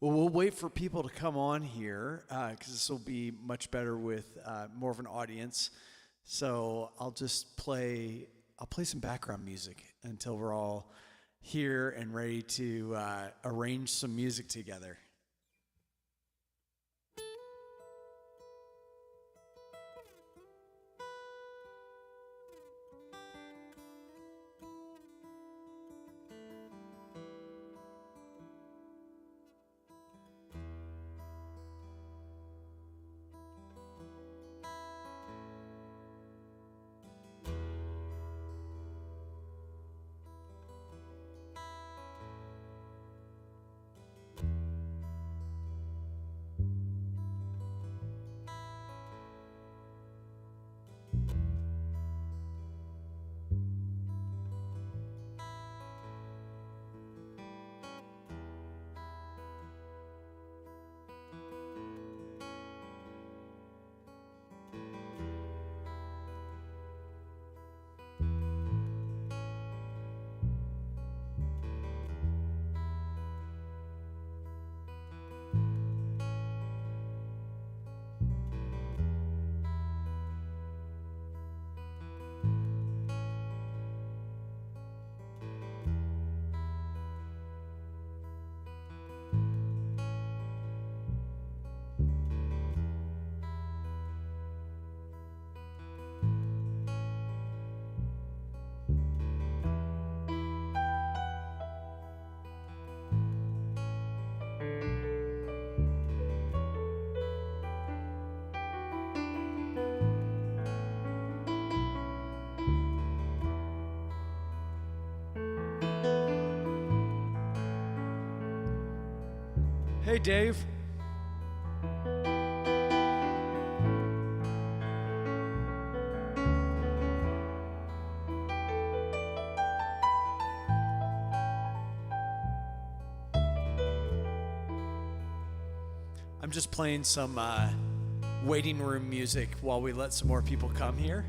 Well, we'll wait for people to come on here because this will be much better with more of an audience. So I'll play some background music until we're all here and ready to arrange some music together. Hey, Dave. I'm just playing some waiting room music while we let some more people come here.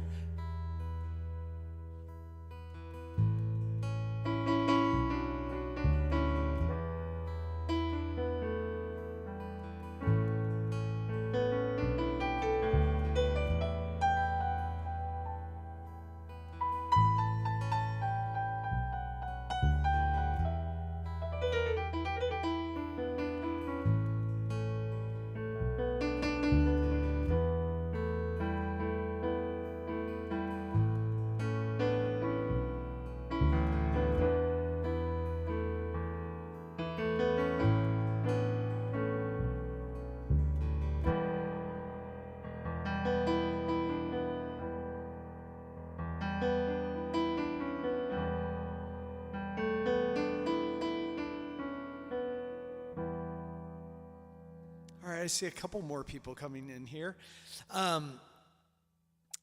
I see a couple more people coming in here.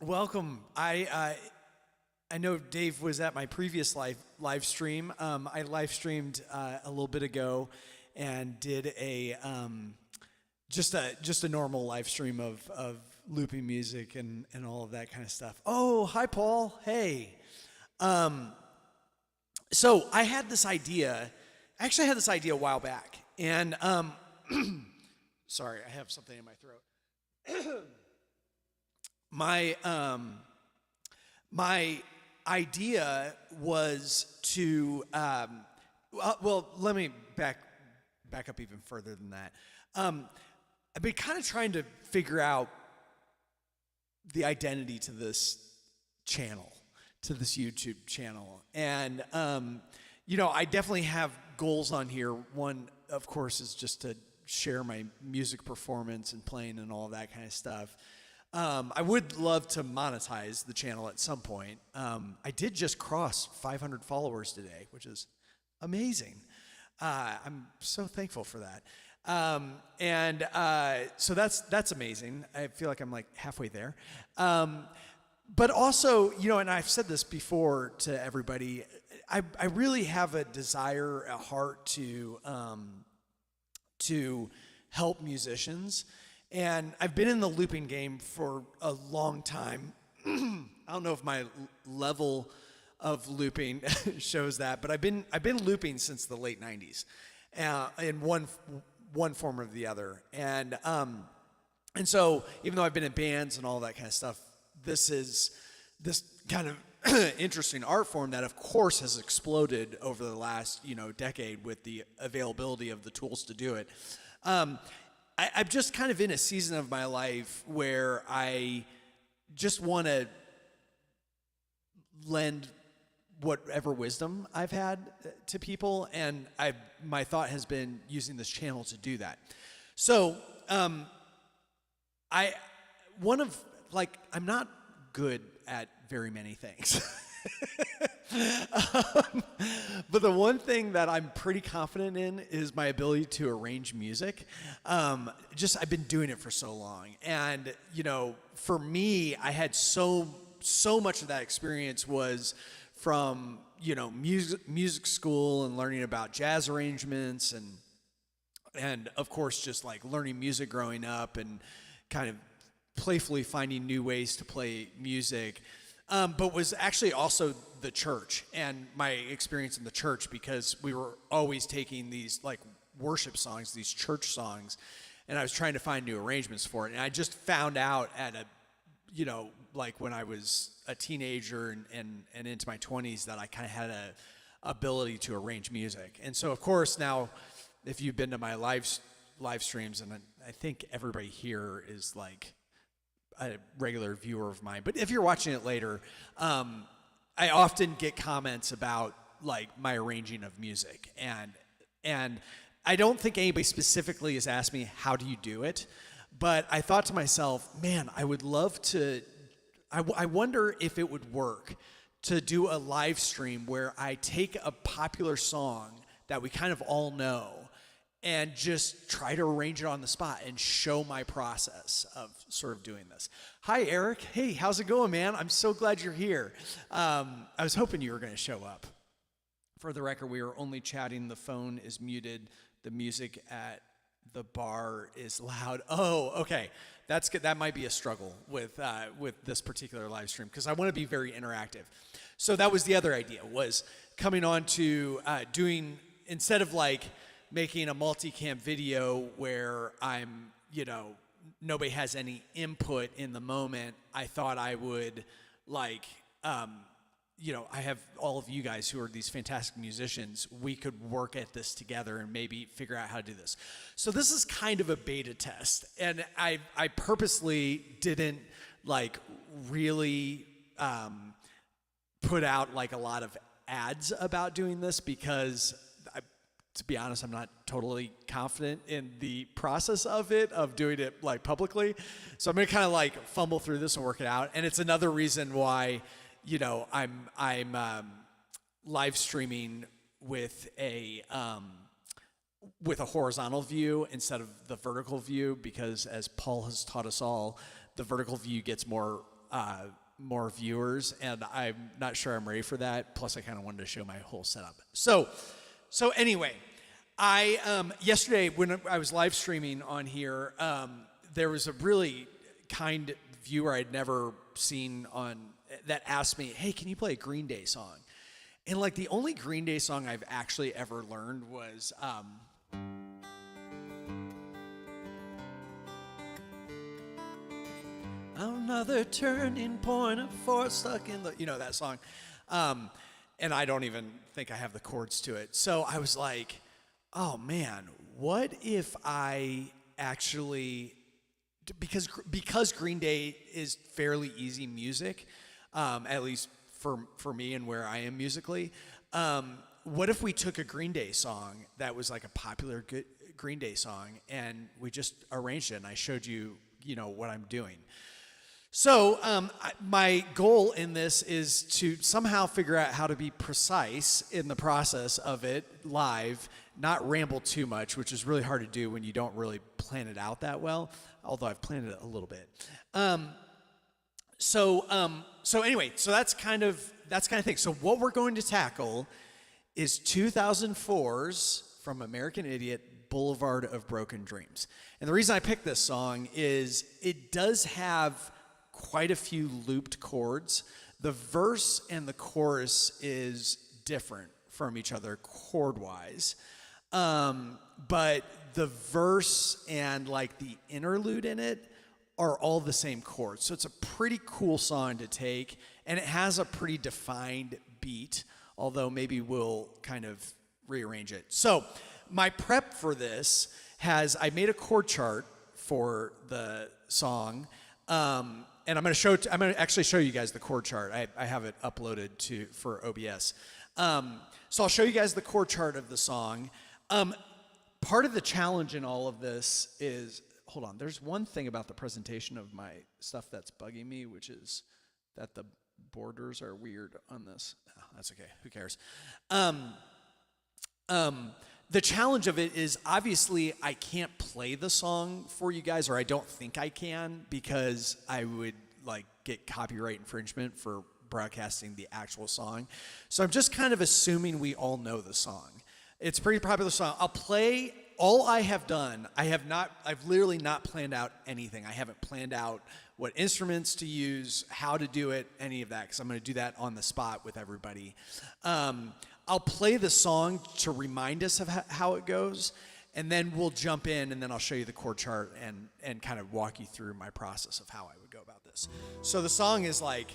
Welcome. I know Dave was at my previous live stream. I live streamed a little bit ago and did a just a normal live stream of looping music and all of that kind of stuff. Oh, hi Paul. Hey. So I had this idea. Actually, I had this idea a while back, and sorry, I have something in my throat. My idea was to well, let me back up even further than that. I've been kind of trying to figure out the identity to this channel, to this YouTube channel, and I definitely have goals on here. One, of course, is just to share my music performance and playing and all that kind of stuff. I would love to monetize the channel at some point. I did just cross 500 followers today, which is amazing. I'm so thankful for that. So that's amazing. I feel like I'm like halfway there. But also, and I've said this before to everybody, I really have a desire, a heart to help musicians. And I've been in the looping game for a long time. I don't know if my level of looping shows that, but I've been looping since the late 90s in one form or the other. And so even though I've been in bands and all that kind of stuff, this is this kind of interesting art form that of course has exploded over the last, decade with the availability of the tools to do it. I'm just kind of in a season of my life where I just want to lend whatever wisdom I've had to people, and my thought has been using this channel to do that. So I'm not good at very many things. But the one thing that I'm pretty confident in is my ability to arrange music. I've been doing it for so long. And, for me, I had so much of that experience was from, music school and learning about jazz arrangements and of course just like learning music growing up and kind of playfully finding new ways to play music, but was actually also the church and my experience in the church, because we were always taking these like worship songs, these church songs, and I was trying to find new arrangements for it. And I just found out at when I was a teenager and into my 20s that I kind of had a ability to arrange music. And so of course now, if you've been to my live streams, and I think everybody here is like a regular viewer of mine, but if you're watching it later, I often get comments about like my arranging of music, and I don't think anybody specifically has asked me how do you do it, but I thought to myself, man, I would love to. I wonder if it would work to do a live stream where I take a popular song that we kind of all know and just try to arrange it on the spot and show my process of sort of doing this. Hi, Eric. Hey, how's it going, man? I'm so glad you're here. I was hoping you were going to show up. For the record, we are only chatting. The phone is muted. The music at the bar is loud. Oh, okay. That's good. That might be a struggle with this particular live stream because I want to be very interactive. So that was the other idea, was coming on to doing, instead of like making a multicam video where I'm, nobody has any input in the moment, I thought I would like, I have all of you guys who are these fantastic musicians. We could work at this together and maybe figure out how to do this. So this is kind of a beta test, and I purposely didn't like really put out like a lot of ads about doing this because to be honest, I'm not totally confident in the process of doing it like publicly. So I'm gonna kind of like fumble through this and work it out. And it's another reason why, I'm live streaming with a horizontal view instead of the vertical view, because as Paul has taught us all, the vertical view gets more viewers, and I'm not sure I'm ready for that. Plus, I kind of wanted to show my whole setup. So anyway, I yesterday when I was live streaming on here, there was a really kind viewer I'd never seen on that asked me, "Hey, can you play a Green Day song?" And like the only Green Day song I've actually ever learned was another turning point of force stuck in the, that song. And I don't even think I have the chords to it. So I was like, oh man, what if I actually, because Green Day is fairly easy music, at least for me and where I am musically, what if we took a Green Day song that was like a popular Green Day song and we just arranged it and I showed you, what I'm doing. So my goal in this is to somehow figure out how to be precise in the process of it live, not ramble too much, which is really hard to do when you don't really plan it out that well, although I've planned it a little bit. So anyway, so that's kind of thing. So what we're going to tackle is 2004's from American Idiot, Boulevard of Broken Dreams. And the reason I picked this song is it does have quite a few looped chords. The verse and the chorus is different from each other chord-wise. But the verse and like the interlude in it are all the same chords. So it's a pretty cool song to take, and it has a pretty defined beat, although maybe we'll kind of rearrange it. So my prep for this I made a chord chart for the song, and I'm going to actually show you guys the chord chart. I have it uploaded for OBS. So I'll show you guys the chord chart of the song. Part of the challenge in all of this is, hold on, there's one thing about the presentation of my stuff that's bugging me, which is that the borders are weird on this. Oh, that's okay, who cares? The challenge of it is, obviously I can't play the song for you guys, or I don't think I can, because I would like get copyright infringement for broadcasting the actual song. So I'm just kind of assuming we all know the song. It's a pretty popular song. I'll play. All I have done, I've literally not planned out anything. I haven't planned out what instruments to use, how to do it, any of that, because I'm going to do that on the spot with everybody. I'll play the song to remind us of how it goes, and then we'll jump in, and then I'll show you the chord chart and kind of walk you through my process of how I would go about this. So the song is like...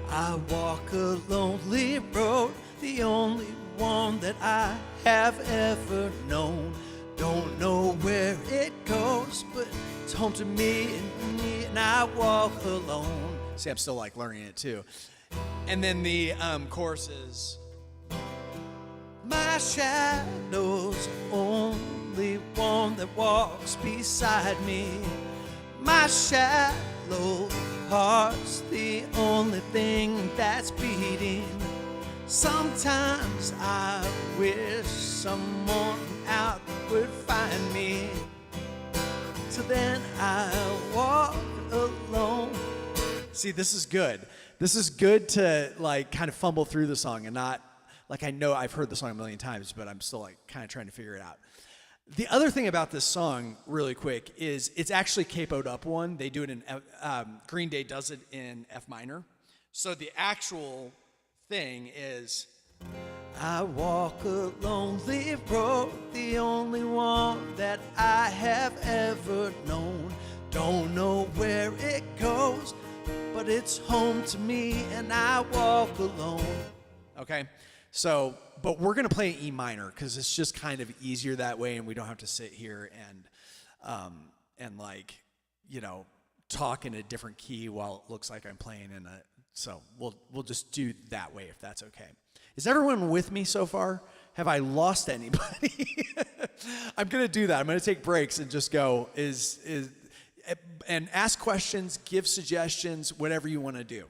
I walk a lonely road, the only one that I have ever known. Don't know where it goes, but it's home to me, and I walk alone. See, I'm still like learning it too. And then the chorus is, my shadow's only one that walks beside me. My shallow heart's the only thing that's beating. Sometimes I wish someone out would find me. Till then I walk alone. See, this is good. This is good to like kind of fumble through the song and not like, I know I've heard the song a million times, but I'm still like kind of trying to figure it out. The other thing about this song, really quick, is it's actually capoed up one. They do it in, Green Day does it in F minor. So the actual thing is, I walk a lonely road, the only one that I have ever known. Don't know where it goes, but it's home to me, and I walk alone. Okay? So, but we're going to play E minor because it's just kind of easier that way, and we don't have to sit here and like, you know, talk in a different key while it looks like I'm playing in a. So we'll just do that way if that's okay. Is everyone with me so far? Have I lost anybody? I'm going to do that. I'm going to take breaks and just go and ask questions, give suggestions, whatever you want to do.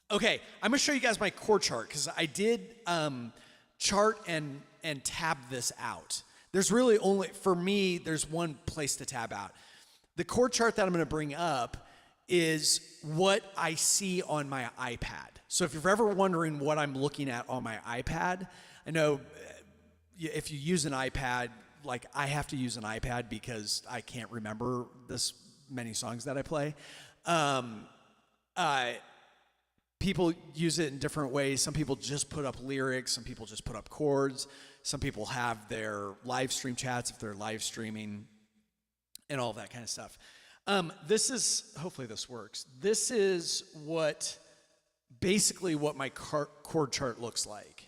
Okay, I'm going to show you guys my chord chart because I did chart and tab this out. There's really only, for me, there's one place to tab out. The chord chart that I'm going to bring up is what I see on my iPad. So if you're ever wondering what I'm looking at on my iPad, I know if you use an iPad, like I have to use an iPad because I can't remember this many songs that I play. People use it in different ways. Some people just put up lyrics. Some people just put up chords. Some people have their live stream chats if they're live streaming and all that kind of stuff. This is, hopefully this works. This is basically what my chord chart looks like.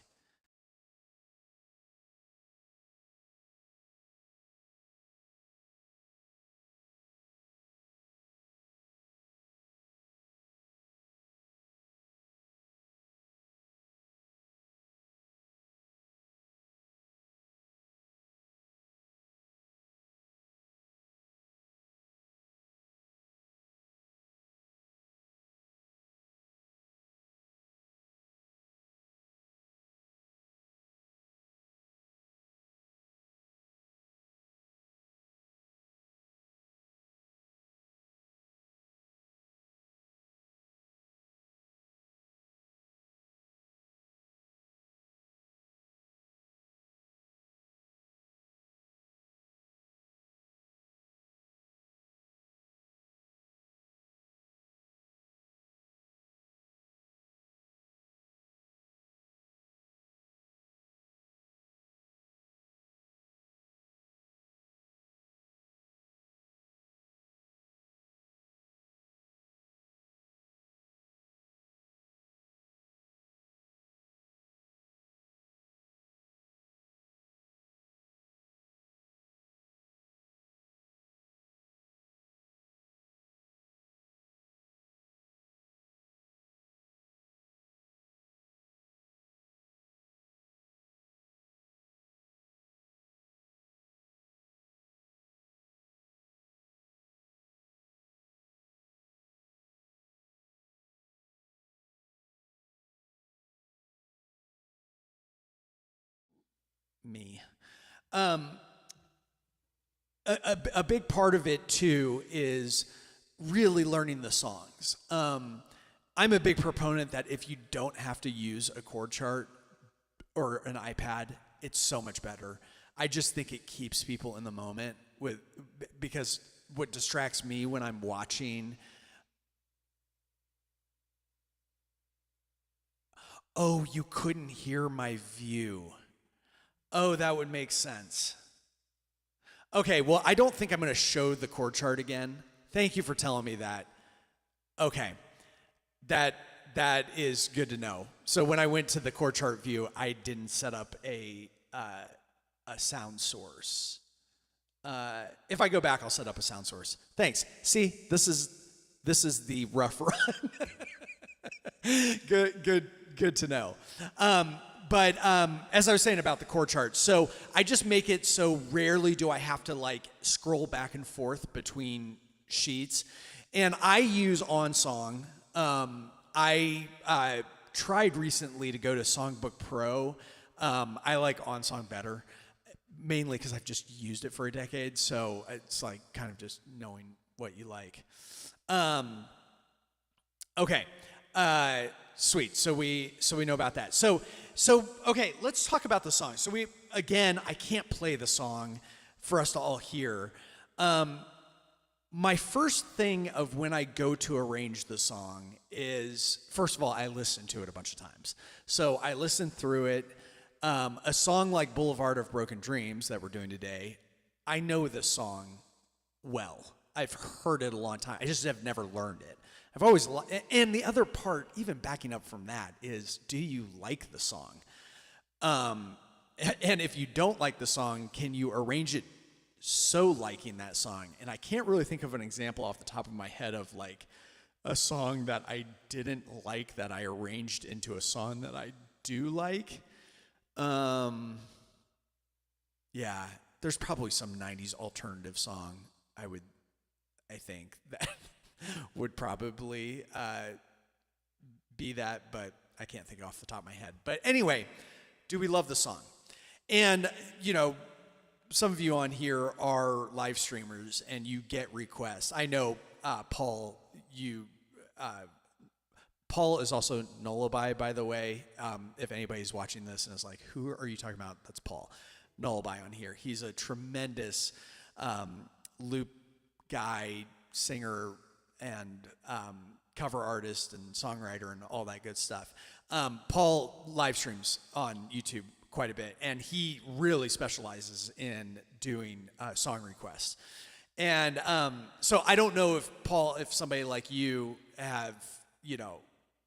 me. A big part of it too is really learning the songs. I'm a big proponent that if you don't have to use a chord chart or an iPad, it's so much better. I just think it keeps people in the moment because what distracts me when I'm watching. Oh, you couldn't hear my view. Oh, that would make sense. Okay, well, I don't think I'm going to show the chord chart again. Thank you for telling me that. Okay, that is good to know. So when I went to the chord chart view, I didn't set up a sound source. If I go back, I'll set up a sound source. Thanks. See, this is the rough run. Good to know. But as I was saying about the chord chart, so I just make it so rarely do I have to like scroll back and forth between sheets. And I use OnSong. I tried recently to go to Songbook Pro. I like OnSong better, mainly because I've just used it for a decade. So it's like kind of just knowing what you like. Okay. Sweet. So we know about that. So okay, let's talk about the song. So I can't play the song for us to all hear. My first thing of when I go to arrange the song is, first of all, I listen to it a bunch of times. So I listen through it. A song like Boulevard of Broken Dreams that we're doing today, I know this song well. I've heard it a long time. I just have never learned it. I've always, and the other part, even backing up from that, is do you like the song? And if you don't like the song, can you arrange it so liking that song? And I can't really think of an example off the top of my head of like a song that I didn't like that I arranged into a song that I do like. Yeah, there's probably some 90s alternative song I think that would probably be that, but I can't think off the top of my head. But anyway, do we love the song? And, some of you on here are live streamers and you get requests. I know, Paul, Paul is also Nullabye, by the way. If anybody's watching this and is like, who are you talking about? That's Paul. Nullabye on here. He's a tremendous loop guy, singer, and cover artist and songwriter and all that good stuff. Paul live streams on YouTube quite a bit, and he really specializes in doing song requests. And so I don't know if Paul, if somebody like you have,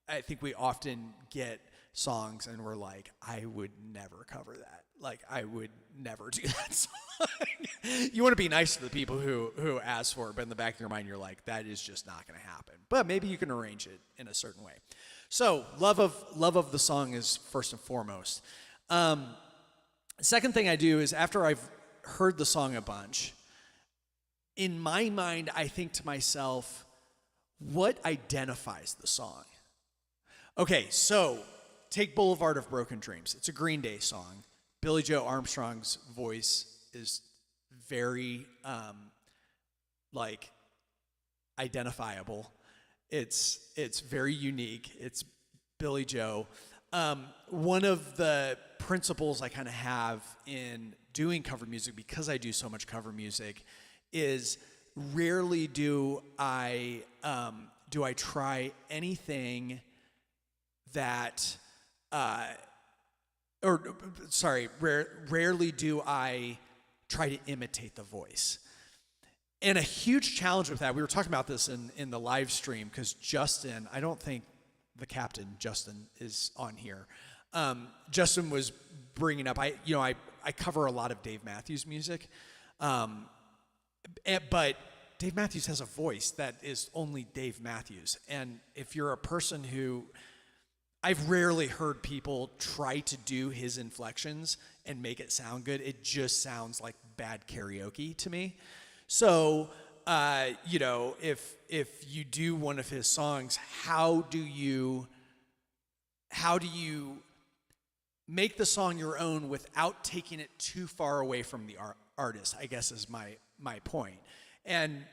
I think we often get songs and we're like, I would never cover that. Like, I would never do that song. You want to be nice to the people who ask for it, but in the back of your mind, you're like, that is just not going to happen. But maybe you can arrange it in a certain way. So love of the song is first and foremost. Second thing I do is after I've heard the song a bunch, in my mind, I think to myself, what identifies the song? Okay, so take Boulevard of Broken Dreams. It's a Green Day song. Billie Joe Armstrong's voice is very, identifiable. It's very unique. It's Billie Joe. One of the principles I kind of have in doing cover music, because I do so much cover music, is rarely do I try anything that, rarely do I try to imitate the voice. And a huge challenge with that, we were talking about this in the live stream, because Justin, I don't think the captain, Justin, is on here. Justin was bringing up, I cover a lot of Dave Matthews music, but Dave Matthews has a voice that is only Dave Matthews. And if you're a person who, I've rarely heard people try to do his inflections and make it sound good. It just sounds like bad karaoke to me. So, if you do one of his songs, how do you make the song your own without taking it too far away from the artist, I guess is my point. And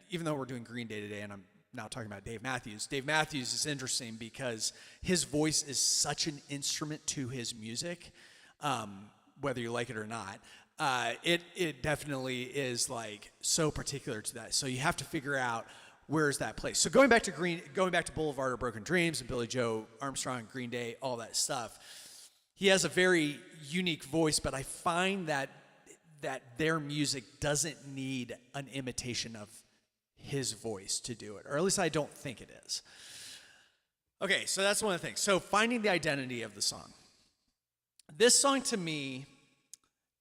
even though we're doing Green Day today, and I'm now talking about Dave Matthews is interesting because his voice is such an instrument to his music, whether you like it or not. It definitely is like so particular to that. So you have to figure out where's that place. So going back to Boulevard of Broken Dreams and Billy Joe Armstrong, Green Day, all that stuff. He has a very unique voice, but I find that their music doesn't need an imitation of his voice to do it, or at least I don't think it is. Okay, so that's one of the things. So finding the identity of the song. This song to me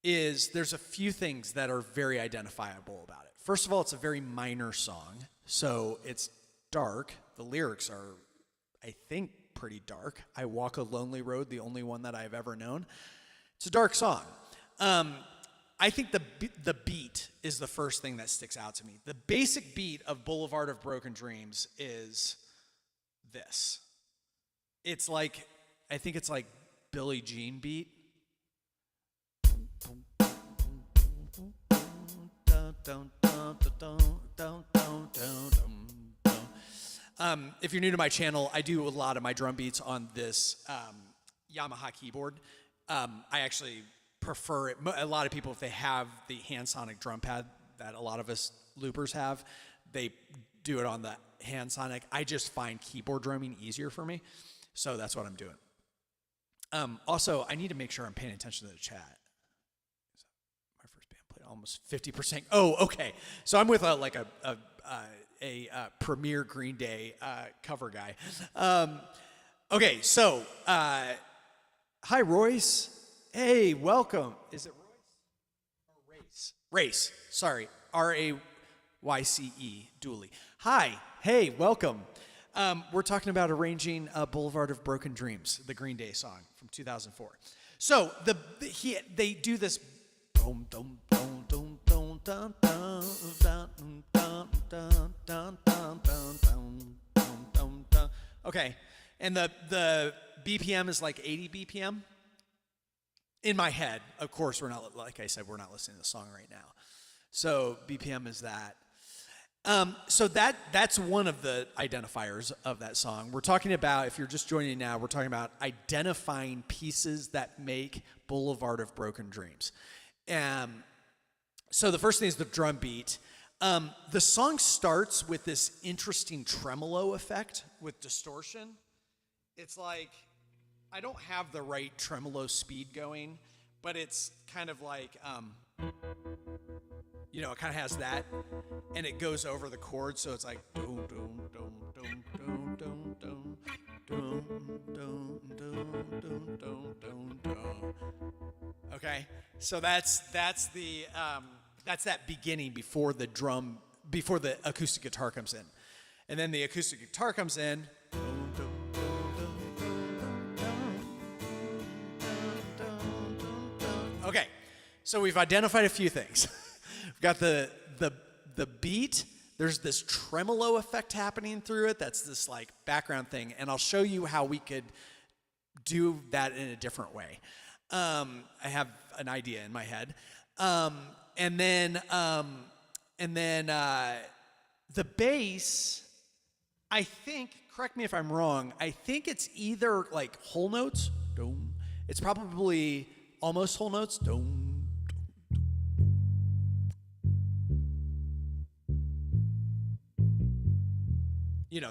there's a few things that are very identifiable about it. First of all, it's a very minor song, so it's dark. The lyrics are, I think, pretty dark. I walk a lonely road, the only one that I've ever known. It's a dark song. I think the beat is the first thing that sticks out to me. The basic beat of Boulevard of Broken Dreams is this. It's like, I think it's like Billie Jean beat. If you're new to my channel, I do a lot of my drum beats on this Yamaha keyboard. I actually prefer it. A lot of people, if they have the hand sonic drum pad that a lot of us loopers have, they do it on the hand sonic. I just find keyboard drumming easier for me, so that's what I'm doing. Also, I need to make sure I'm paying attention to the chat. My first band played almost 50%. Oh, okay. So I'm with a premier Green Day cover guy. Okay, so hi Royce. Hey, welcome. Is it Royce or Race? Race. Sorry, Rayce, dually. Hi. Hey, welcome. We're talking about arranging Boulevard of Broken Dreams, the Green Day song from 2004. So they do this. Okay, and the BPM is like 80 BPM. In my head, of course, we're not, like I said, we're not listening to the song right now. So BPM is that. So that's one of the identifiers of that song. We're talking about, if you're just joining now, we're talking about identifying pieces that make Boulevard of Broken Dreams. So the first thing is the drum beat. The song starts with this interesting tremolo effect with distortion. It's like, I don't have the right tremolo speed going, but it's kind of like, it kind of has that, and it goes over the chord, so it's like, okay, so that's that beginning before the acoustic guitar comes in, and then the acoustic guitar comes in. Okay, so we've identified a few things. We've got the beat. There's this tremolo effect happening through it. That's this like background thing, and I'll show you how we could do that in a different way. I have an idea in my head, and then the bass. I think. Correct me if I'm wrong. I think it's either like whole notes. It's probably almost whole notes.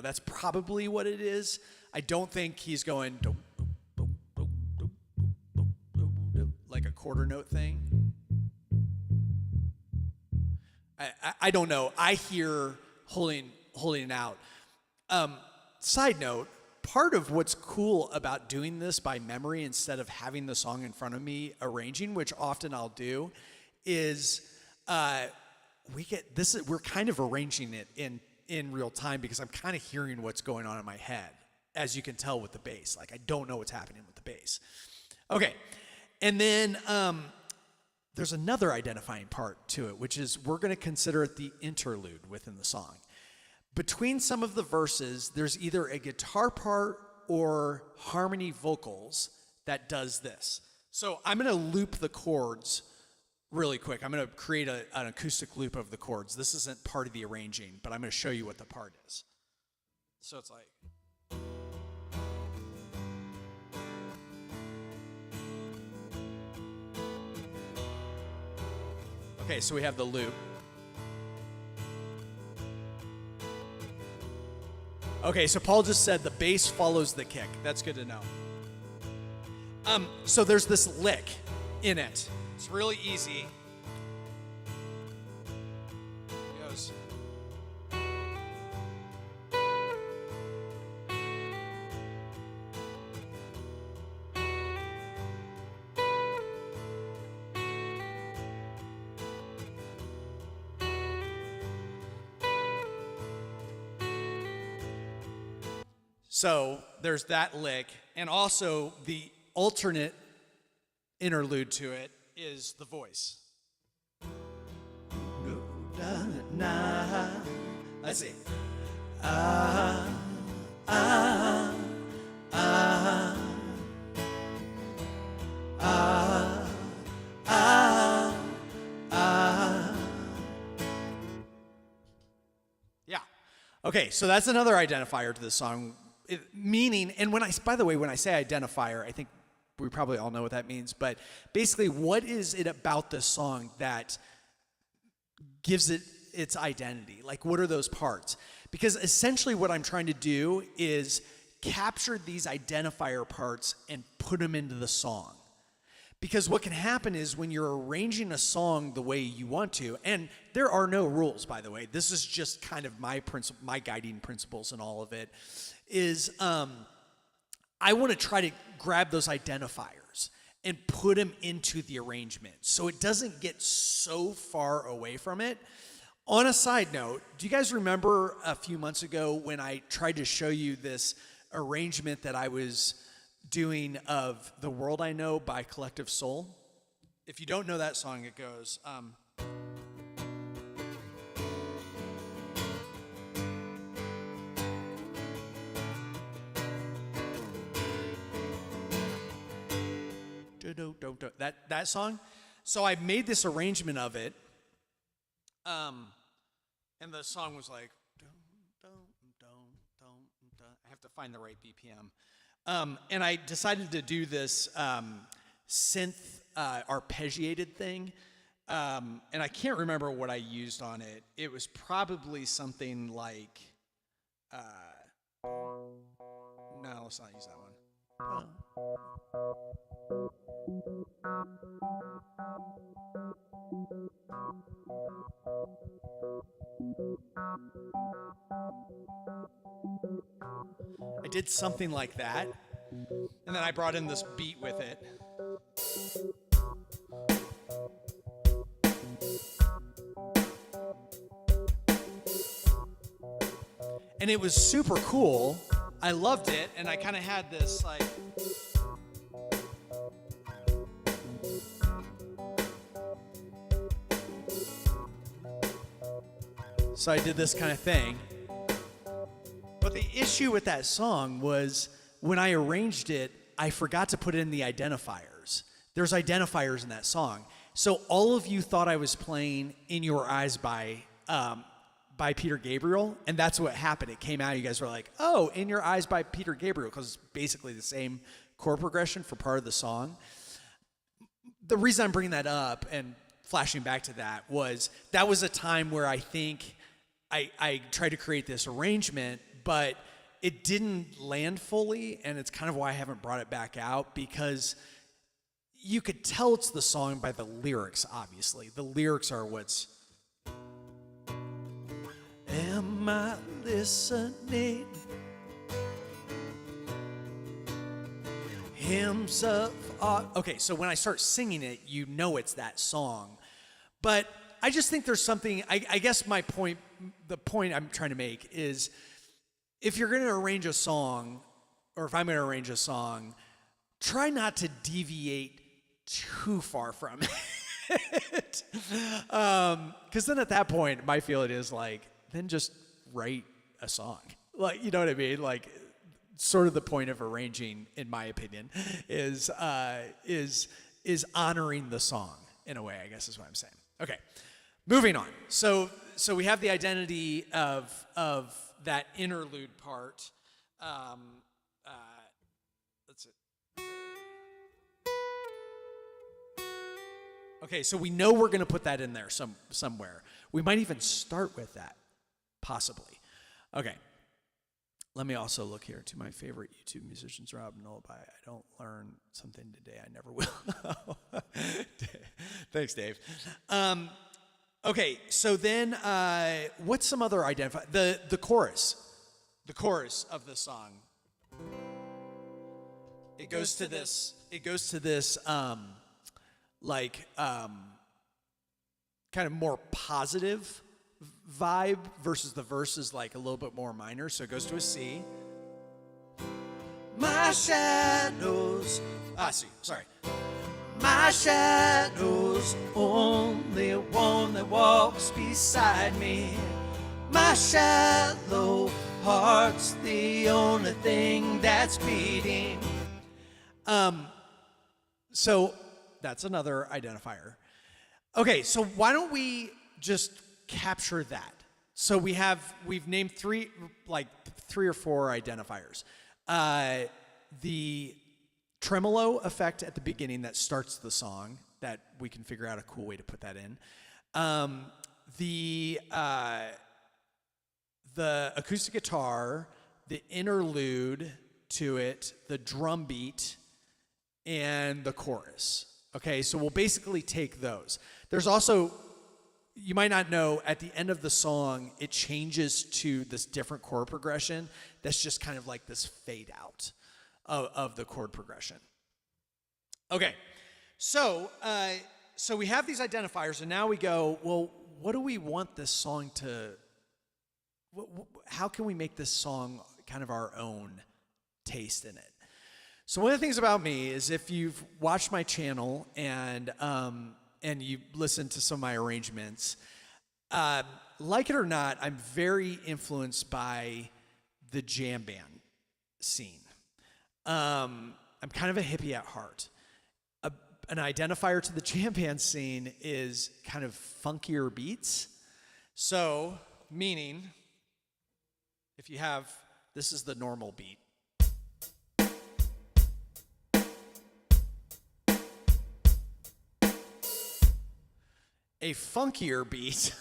That's probably what it is. I don't think he's going like a quarter note thing. I don't know. I hear holding it out. Side note, part of what's cool about doing this by memory instead of having the song in front of me arranging, which often I'll do, is we're kind of arranging it in real time because I'm kind of hearing what's going on in my head, as you can tell with the bass. Like, I don't know what's happening with the bass. Okay, and then there's another identifying part to it, which is we're going to consider it the interlude within the song. Between some of the verses, there's either a guitar part or harmony vocals that does this. So I'm going to loop the chords really quick. I'm going to create an acoustic loop of the chords. This isn't part of the arranging, but I'm going to show you what the part is. So it's like... Okay, so we have the loop. Okay, so Paul just said the bass follows the kick. That's good to know. So there's this lick in it. It's really easy. It goes. So there's that lick, and also the alternate interlude to it is the voice. Let's see. Yeah. Okay, so that's another identifier to the song. Meaning, and by the way, when I say identifier, I think we probably all know what that means, but basically, what is it about this song that gives it its identity? Like, what are those parts? Because essentially what I'm trying to do is capture these identifier parts and put them into the song. Because what can happen is when you're arranging a song the way you want to, and there are no rules, by the way, this is just kind of my guiding principles in all of it, is I want to try to grab those identifiers and put them into the arrangement so it doesn't get so far away from it. On a side note, do you guys remember a few months ago when I tried to show you this arrangement that I was doing of The World I Know by Collective Soul? If you don't know that song, it goes... That song. So I made this arrangement of it, and the song was like, I have to find the right BPM. And I decided to do this synth arpeggiated thing, and I can't remember what I used on it. It was probably something like, no, let's not use that one. I did something like that, and then I brought in this beat with it. And it was super cool. I loved it, and I kind of had this like... So I did this kind of thing. But the issue with that song was when I arranged it, I forgot to put in the identifiers. There's identifiers in that song. So all of you thought I was playing In Your Eyes by Peter Gabriel, and that's what happened. It came out, you guys were like, oh, In Your Eyes by Peter Gabriel, because it's basically the same chord progression for part of the song. The reason I'm bringing that up and flashing back to that was a time where I think I tried to create this arrangement, but it didn't land fully, and it's kind of why I haven't brought it back out, because you could tell it's the song by the lyrics, obviously. The lyrics are what's... Am I listening? Hymns of... Okay, so when I start singing it, you know it's that song. But I just think there's something... I guess the point I'm trying to make is if you're going to arrange a song, or if I'm going to arrange a song, try not to deviate too far from it. Because then at that point, my feeling is like, then just write a song. Like, you know what I mean? Like, sort of the point of arranging, in my opinion, is honoring the song in a way, I guess is what I'm saying. Okay, moving on. So we have the identity of that interlude part. Let's see. Okay, so we know we're going to put that in there somewhere. We might even start with that, possibly. Okay. Let me also look here to my favorite YouTube musicians, Rob and Lullaby. I don't learn something today. I never will. Thanks, Dave. Okay, so then what's some other identifier? The chorus. The chorus of the song. It goes to this kind of more positive vibe versus the verse is like a little bit more minor, so it goes to a C. My shadows, sorry. My shadows, only one that walks beside me. My shallow heart's the only thing that's beating. So that's another identifier. Okay, so why don't we just capture that? So we've named three or four identifiers. The tremolo effect at the beginning that starts the song, that we can figure out a cool way to put that in. The acoustic guitar, the interlude to it, the drum beat, and the chorus. Okay, so we'll basically take those. There's also, you might not know, at the end of the song, it changes to this different chord progression that's just kind of like this fade out of the chord progression. Okay, so we have these identifiers, and now we go, well, what do we want this song to, how can we make this song kind of our own taste in it? So one of the things about me is, if you've watched my channel and you listen to some of my arrangements, like it or not, I'm very influenced by the jam band scene. I'm kind of a hippie at heart. An identifier to the jam band scene is kind of funkier beats. So, meaning, if you have, this is the normal beat. A funkier beat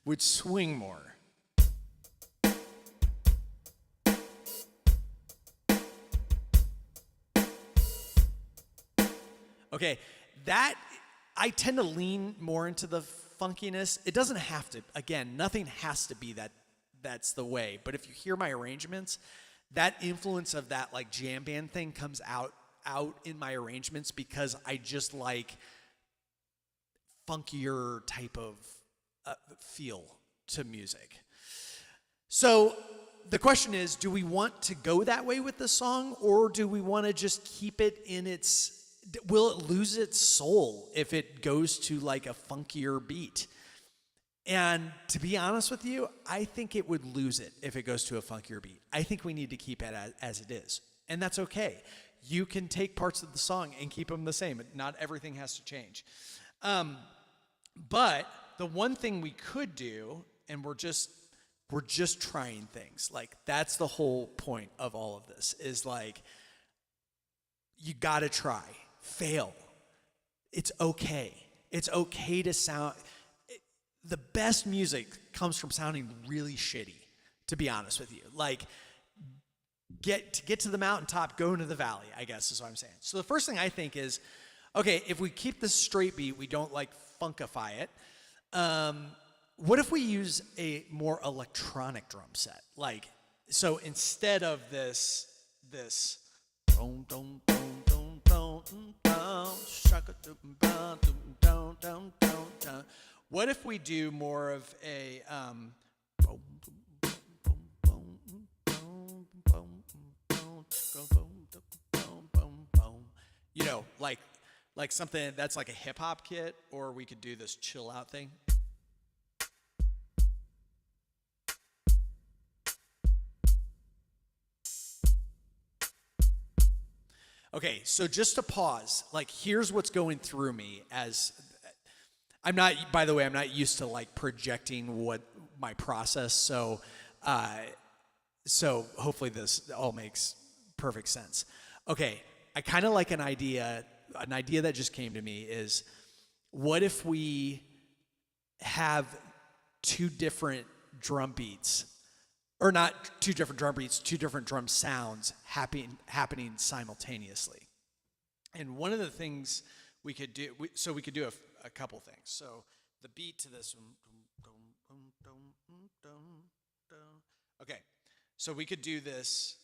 would swing more. Okay, that, I tend to lean more into the funkiness. It doesn't have to. Again, nothing has to be that's the way. But if you hear my arrangements, that influence of that like jam band thing comes out in my arrangements, because I just like funkier type of feel to music. So the question is, do we want to go that way with the song, or do we want to just keep it in its, will it lose its soul if it goes to like a funkier beat? And to be honest with you, I think it would lose it if it goes to a funkier beat. I think we need to keep it as it is, and that's okay. You can take parts of the song and keep them the same. Not everything has to change. But the one thing we could do, and we're just trying things. Like, that's the whole point of all of this, is like, you gotta try, fail. It's okay. It's okay to sound. The best music comes from sounding really shitty, to be honest with you. Like, get to the mountaintop, go into the valley, I guess is what I'm saying. So the first thing I think is, okay, if we keep this straight beat, we don't like funkify it. What if we use a more electronic drum set? Like, so instead of this what if we do more of a you know, like something that's like a hip hop kit, or we could do this chill out thing. Okay, so just to pause, like here's what's going through me as I'm not, by the way, I'm not used to like projecting what my process, so hopefully this all makes perfect sense. Okay, I kind of like an idea that just came to me is, what if we have two different drum beats, or not two different drum beats, two different drum sounds happening simultaneously. And one of the things we could do, we could do a couple things. So the beat to this one, okay, so we could do this,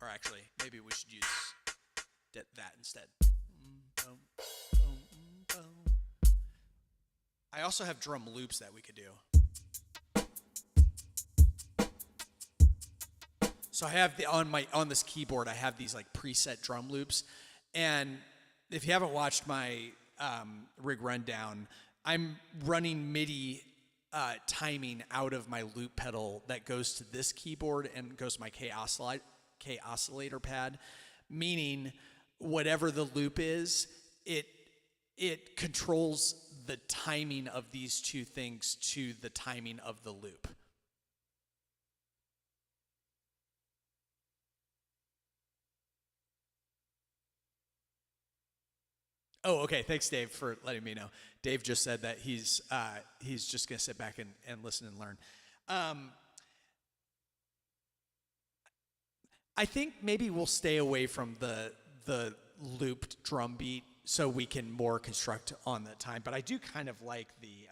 or actually, maybe we should use that instead. I also have drum loops that we could do. So I have on this keyboard, I have these like preset drum loops, and if you haven't watched my rig rundown, I'm running MIDI timing out of my loop pedal that goes to this keyboard and goes to my K oscillator pad, meaning whatever the loop is, it controls the timing of these two things to the timing of the loop. Oh, okay. Thanks, Dave, for letting me know. Dave just said that he's just going to sit back and listen and learn. I think maybe we'll stay away from the looped drum beat so we can more construct on the time. But I do kind of like the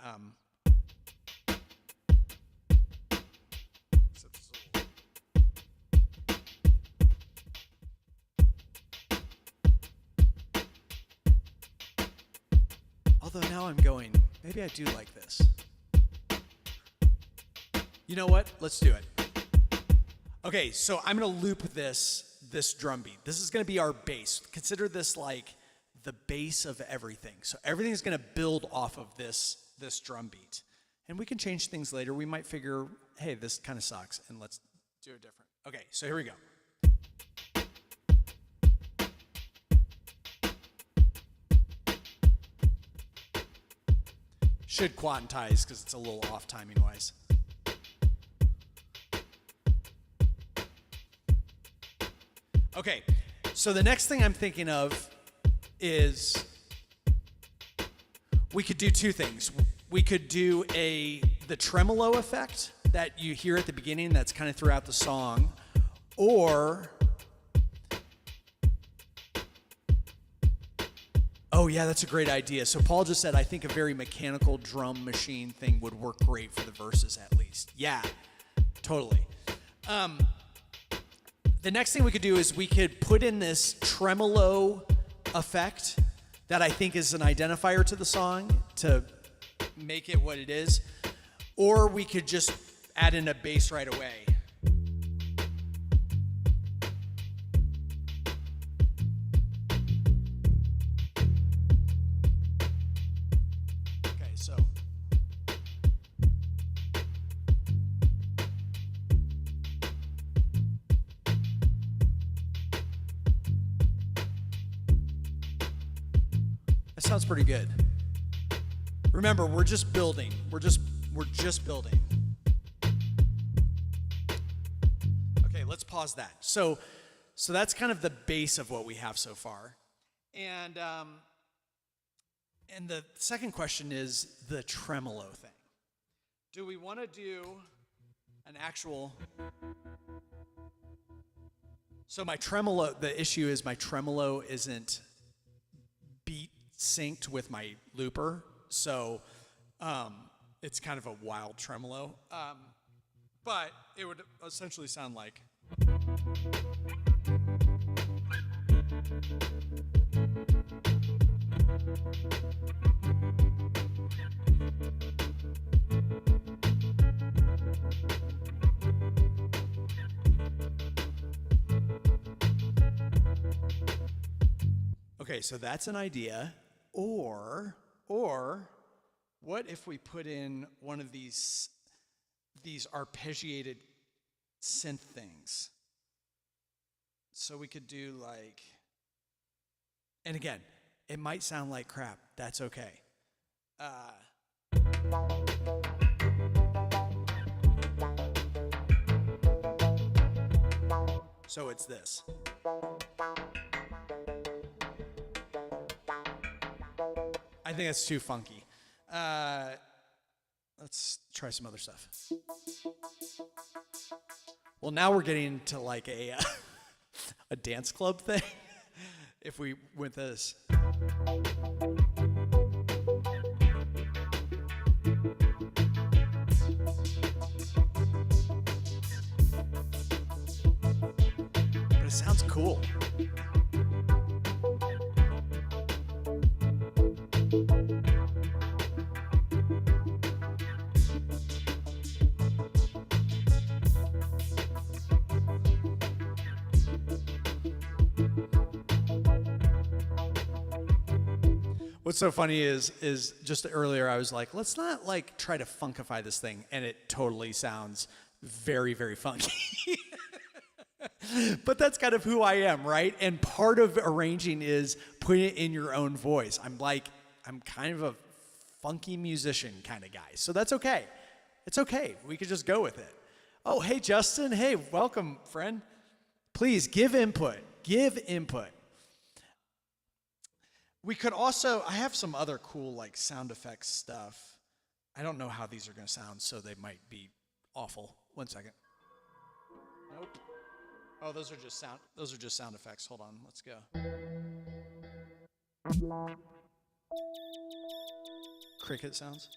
although now I'm going, maybe I do like this. You know what? Let's do it. Okay, so I'm gonna loop this drum beat. This is gonna be our bass. Consider this like the base of everything. So everything's gonna build off of this drum beat. And we can change things later. We might figure, hey, this kind of sucks, and let's do it different. Okay, so here we go. Should quantize because it's a little off timing wise. Okay, so the next thing I'm thinking of is we could do two things. We could do the tremolo effect that you hear at the beginning that's kind of throughout the song, or oh yeah, that's a great idea. So Paul just said, I think a very mechanical drum machine thing would work great for the verses at least. Yeah, totally. The next thing we could do is we could put in this tremolo effect that I think is an identifier to the song to make it what it is. Or we could just add in a bass right away. Okay, so. That sounds pretty good. Remember, we're just building. We're just building. Okay, let's pause that. So that's kind of the base of what we have so far. And the second question is the tremolo thing. Do we want to do an actual? So my tremolo, the issue is my tremolo isn't beat synced with my looper, so it's kind of a wild tremolo, but it would essentially sound like. Okay, so that's an idea. Or what if we put in one of these these arpeggiated synth things. So we could do like, and again, it might sound like crap. That's okay. So it's this. I think that's too funky. Let's try some other stuff. Well, now we're getting into like a a dance club thing. If we went this. But it sounds cool. What's so funny is just earlier I was like, let's not like try to funkify this thing, and it totally sounds very, very funky. But that's kind of who I am, right? And part of arranging is putting it in your own voice. I'm kind of a funky musician kind of guy. So that's okay. It's okay. We could just go with it. Oh, hey, Justin. Hey, welcome, friend. Please give input. Give input. We could also, I have some other cool like sound effects stuff. I don't know how these are going to sound, so they might be awful. 1 second. Nope. Oh, those are just sound effects. Hold on, let's go. Cricket sounds.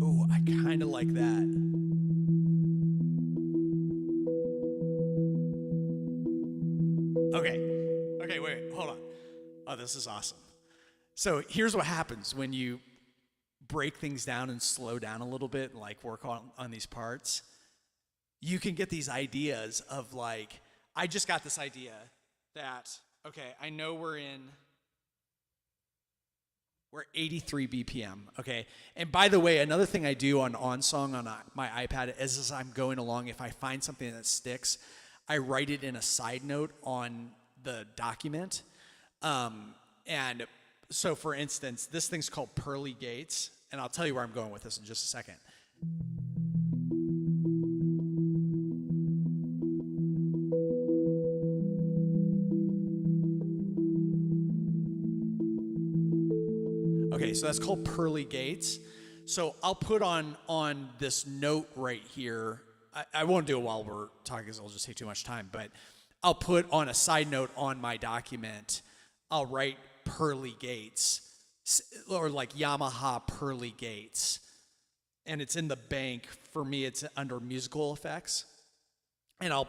Ooh, I kind of like that. Okay, wait, hold on. Oh, this is awesome. So here's what happens when you break things down and slow down a little bit and like work on these parts. You can get these ideas of like, I just got this idea that, okay, I know we're 83 BPM, okay? And by the way, another thing I do on OnSong on my iPad is as I'm going along, if I find something that sticks, I write it in a side note on the document. And so for instance, this thing's called Pearly Gates, and I'll tell you where I'm going with this in just a second. Okay, so that's called Pearly Gates. So I'll put on this note right here. I won't do it while we're talking because it'll just take too much time, but I'll put on a side note on my document, I'll write Pearly Gates, or like Yamaha Pearly Gates. And it's in the bank. For me, it's under musical effects. And I'll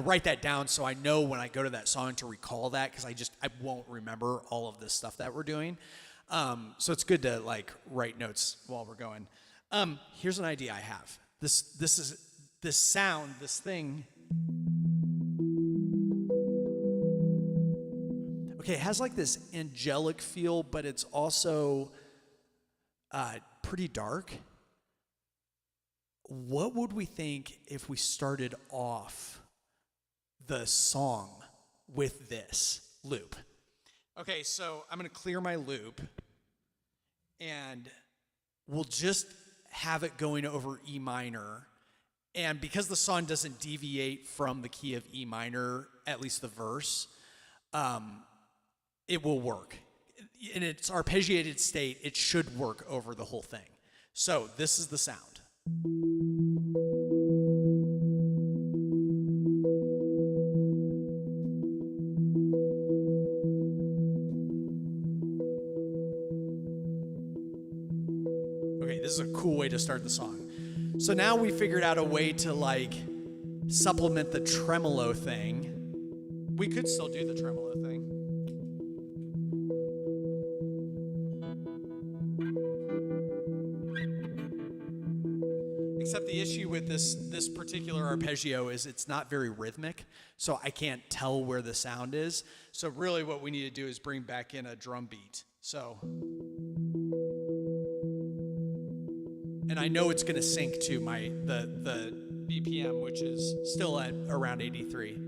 write that down so I know when I go to that song to recall that, because I won't remember all of this stuff that we're doing. So it's good to like write notes while we're going. Here's an idea I have. This sound, this thing. Okay, it has like this angelic feel, but it's also pretty dark. What would we think if we started off the song with this loop? Okay, so I'm going to clear my loop, and we'll just have it going over E minor. And because the song doesn't deviate from the key of E minor, at least the verse, it will work. In its arpeggiated state, it should work over the whole thing. So this is the sound. Okay, this is a cool way to start the song. So now we figured out a way to like supplement the tremolo thing. We could still do the tremolo thing. Except the issue with this particular arpeggio is it's not very rhythmic, so I can't tell where the sound is. So really what we need to do is bring back in a drum beat. So And I know it's going to sync to the BPM, which is still at around 83.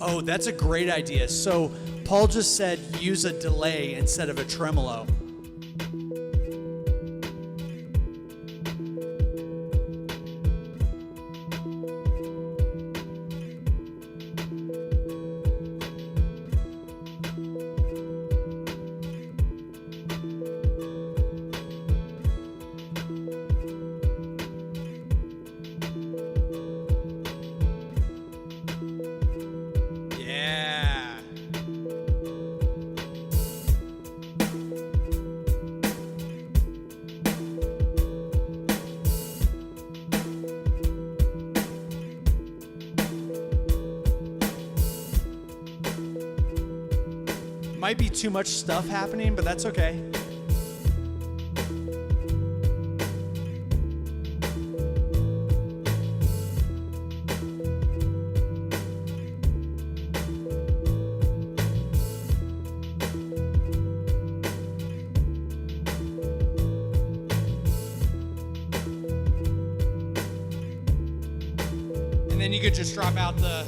Oh, that's a great idea. So Paul just said use a delay instead of a tremolo. Might be too much stuff happening, but that's okay. And then you could just drop out the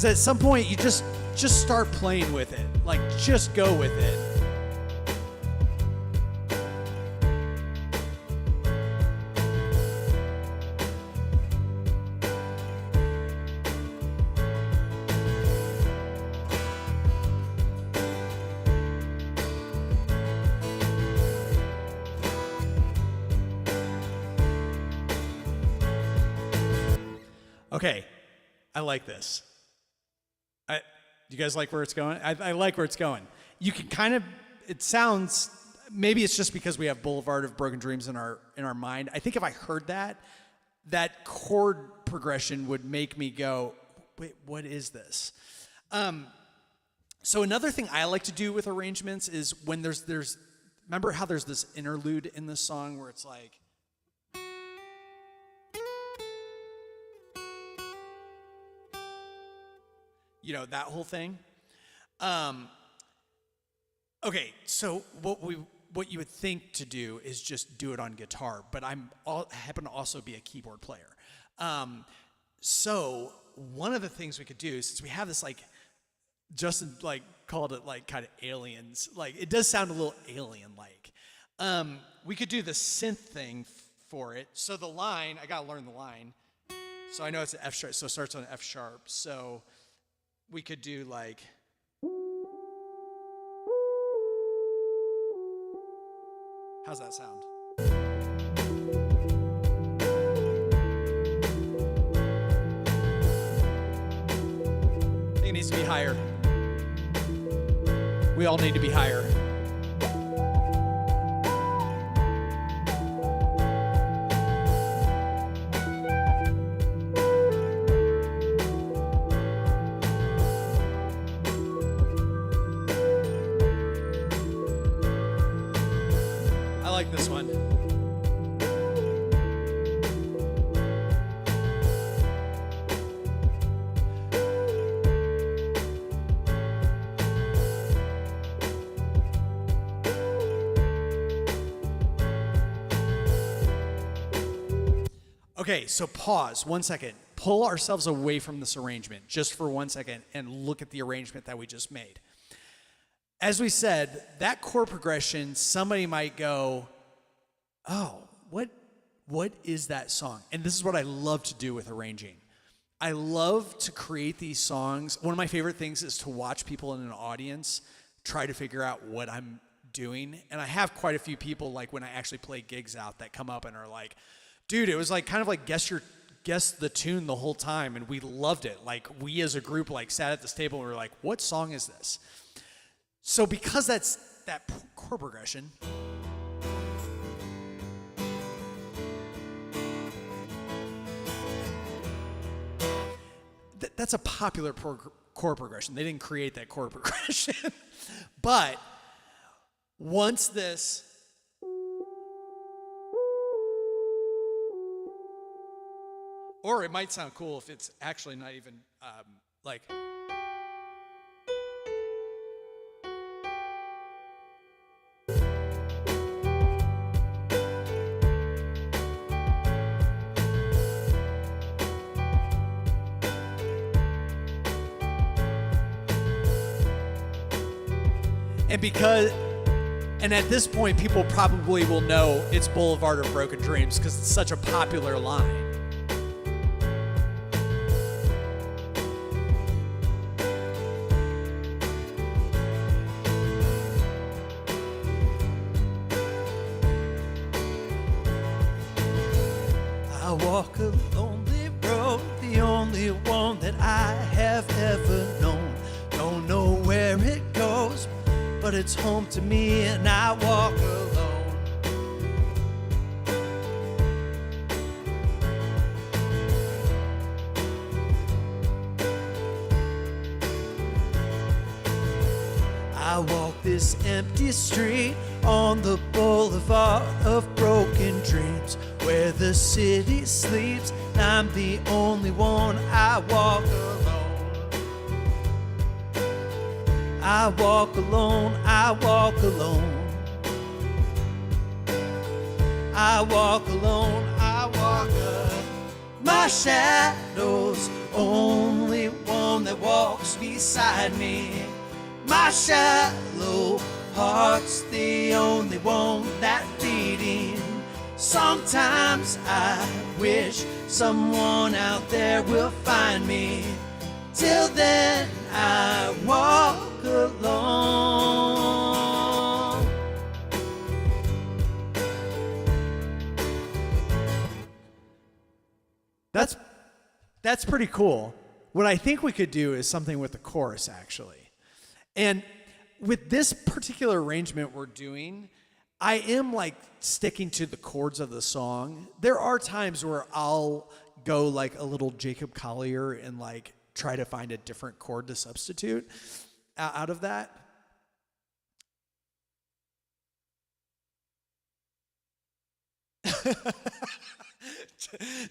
because at some point you just start playing with it. Like, just go with it. Okay, I like this. Do you guys like where it's going? I like where it's going. You can kind of, it sounds, maybe it's just because we have Boulevard of Broken Dreams in our mind. I think if I heard that chord progression would make me go, wait, what is this? So another thing I like to do with arrangements is when there's remember how there's this interlude in this song where it's like, you know, that whole thing. Okay, so what you would think to do is just do it on guitar, but I happen to also be a keyboard player. So one of the things we could do, since we have this, like, Justin like called it like kind of aliens, like it does sound a little alien-like. We could do the synth thing for it. So the line, I gotta learn the line. So I know it's an F sharp, so it starts on an F sharp. So we could do like, how's that sound? I think it needs to be higher. We all need to be higher. This one. Okay, so pause 1 second. pull ourselves away from this arrangement just for 1 second and look at the arrangement that we just made. As we said, that chord progression, somebody might go, oh, what is that song? And this is what I love to do with arranging. I love to create these songs. One of my favorite things is to watch people in an audience try to figure out what I'm doing. And I have quite a few people, like when I actually play gigs out, that come up and are like, dude, it was like kind of like guess the tune the whole time, and we loved it. Like we as a group like sat at this table and we were like, what song is this? So because that's that chord progression, that's a popular chord progression. They didn't create that chord progression. But once this, or it might sound cool if it's actually not even like, and at this point, people probably will know it's Boulevard of Broken Dreams because it's such a popular line. I walk a lonely road, the only one that I have ever known. Don't know where it goes, but it's home to me, and I walk alone. I walk this empty street on the boulevard of broken dreams, where the city sleeps, and I'm the only one. I walk alone. I walk alone, I walk alone. I walk alone, I walk alone. My shadow's only one that walks beside me. My shallow heart's the only one that's beating. Sometimes I wish someone out there will find me. Till then I walk alone. That's pretty cool. What I think we could do is something with the chorus, actually. And with this particular arrangement we're doing, I am like sticking to the chords of the song. There are times where I'll go like a little Jacob Collier and like try to find a different chord to substitute out of that.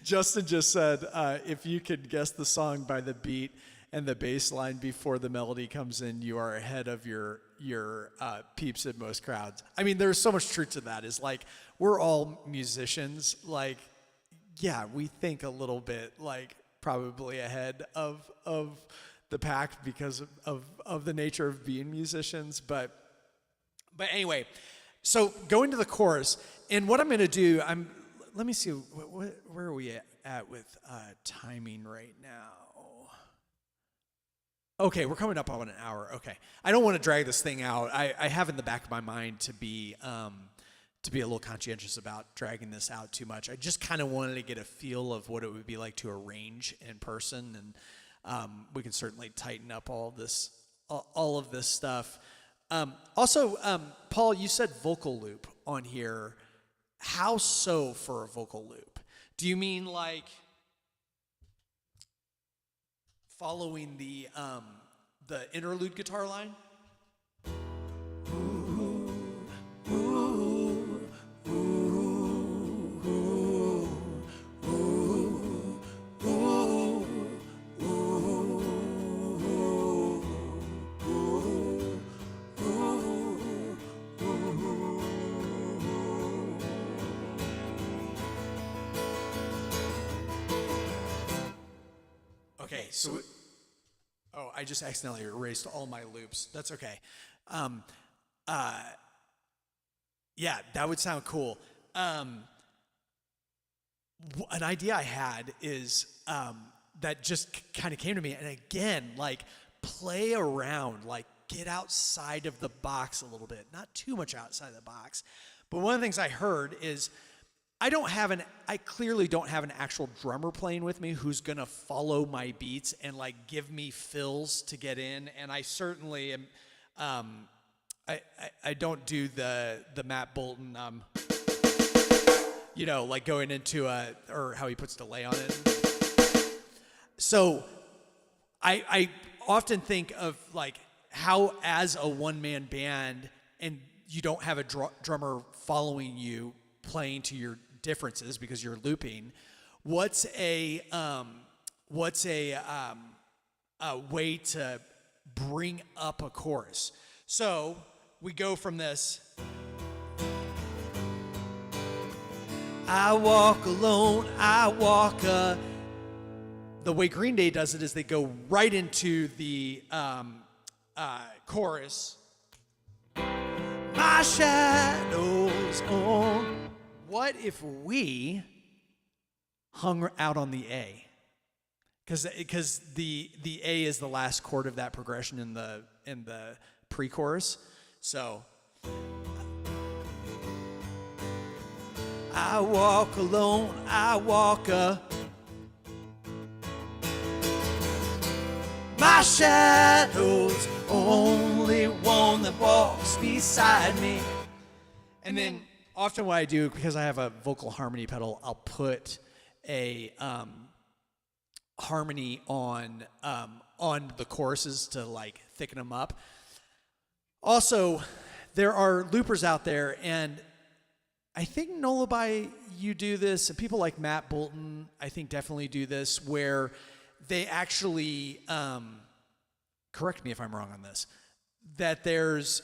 Justin just said, if you could guess the song by the beat and the bass line before the melody comes in, you are ahead of your peeps at most crowds. I mean, there's so much truth to that. Is like, we're all musicians. Like, yeah, we think a little bit like probably ahead of the pack because of the nature of being musicians. But anyway, so going to the chorus, and what I'm going to do, let me see, where are we at with timing right now? Okay, we're coming up on an hour. Okay, I don't want to drag this thing out. I have in the back of my mind to be a little conscientious about dragging this out too much. I just kind of wanted to get a feel of what it would be like to arrange in person, and we can certainly tighten up all of this stuff. Also, Paul, you said vocal loop on here. How so for a vocal loop? Do you mean like following the interlude guitar line? so I just accidentally erased all my loops. That's okay. Yeah, that would sound cool. An idea I had is that just kind of came to me, and again, like, play around, like, get outside of the box a little bit, not too much outside of the box. But one of the things I heard is I clearly don't have an actual drummer playing with me who's gonna follow my beats and like give me fills to get in, and I certainly am. I don't do the Matt Bolton, like going into or how he puts delay on it. So I often think of like how, as a one-man band, and you don't have a drummer following you playing to your differences because you're looping. What's a way to bring up a chorus? So we go from this. I walk alone, I walk. The way Green Day does it is they go right into the chorus. My shadows on. What if we hung out on the A? Because the A is the last chord of that progression in the pre-chorus. So I walk alone, I walk my shadow's only one that walks beside me. And then often what I do, because I have a vocal harmony pedal, I'll put a harmony on the choruses to like thicken them up. Also, there are loopers out there, and I think Nolabai, you do this, and people like Matt Bolton, I think definitely do this, where they actually, correct me if I'm wrong on this, that there's,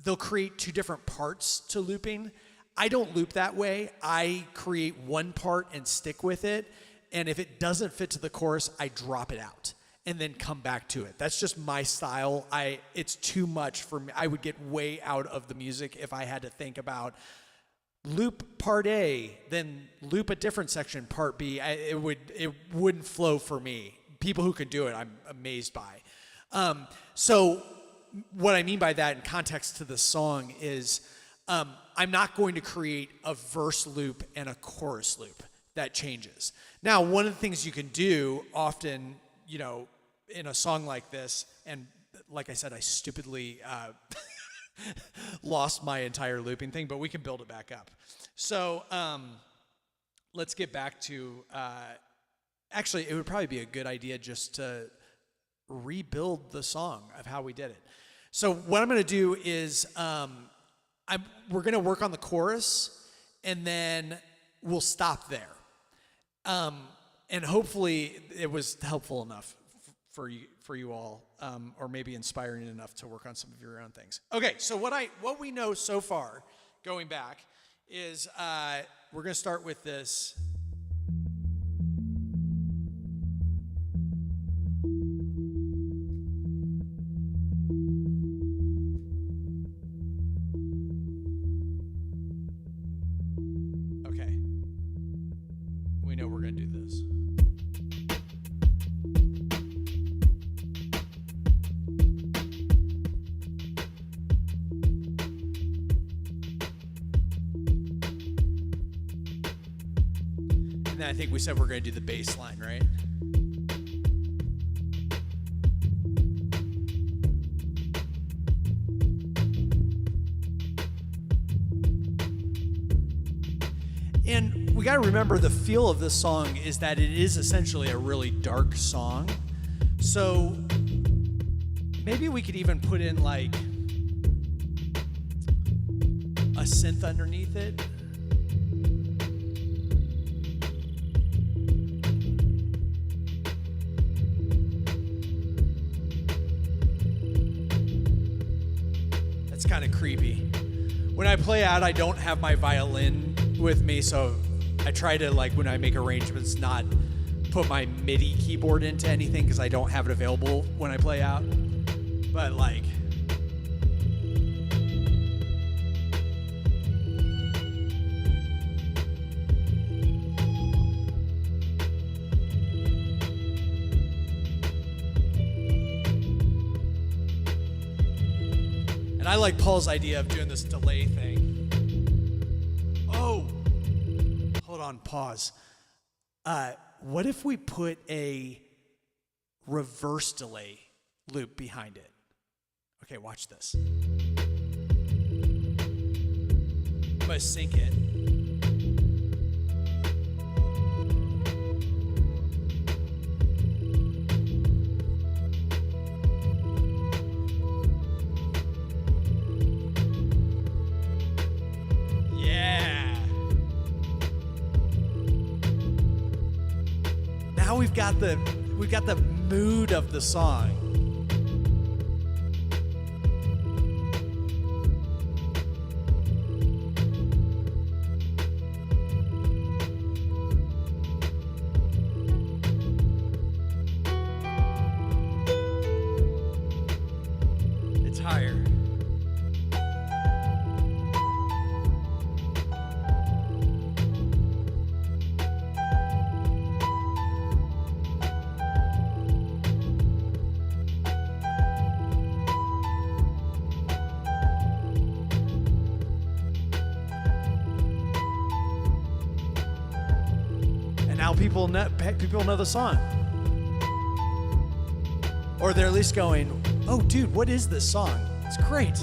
they'll create two different parts to looping. I don't loop that way. I create one part and stick with it, and if it doesn't fit to the chorus, I drop it out and then come back to it. That's just my style. It's too much for me. I would get way out of the music if I had to think about loop part A, then loop a different section, part B. It wouldn't flow for me. People who can do it, I'm amazed by. So what I mean by that in context to the song is I'm not going to create a verse loop and a chorus loop. That changes. Now, one of the things you can do often, in a song like this, and like I said, I stupidly lost my entire looping thing, but we can build it back up. So let's get back to, actually, it would probably be a good idea just to rebuild the song of how we did it. So what I'm going to do is we're going to work on the chorus, and then we'll stop there. And hopefully it was helpful enough for you all, or maybe inspiring enough to work on some of your own things. Okay, so what we know so far, going back, is we're going to start with this. Okay, we know we're going to do this. And then I think we said we're going to do the bass line, right? And we got to remember the feel of this song is that it is essentially a really dark song. So maybe we could even put in like a synth underneath it. That's kind of creepy. When I play out, I don't have my violin with me, so I try to, like, when I make arrangements, not put my MIDI keyboard into anything because I don't have it available when I play out. But like, and I like Paul's idea of doing this delay thing. Oh, hold on, pause. What if we put a reverse delay loop behind it? Okay, watch this. I'm gonna sync it. Now we've got the mood of the song. It's higher. Now people know the song, or they're at least going, "Oh, dude, what is this song? It's great."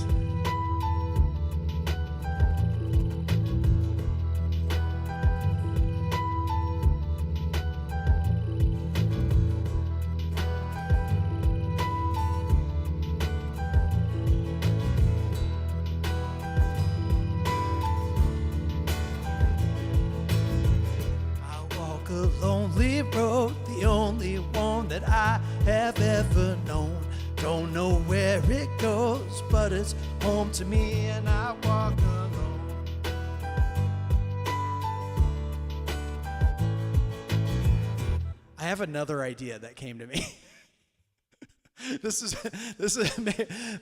A lonely road, the only one that I have ever known. Don't know where it goes, but it's home to me, and I walk alone. I have another idea that came to me. This is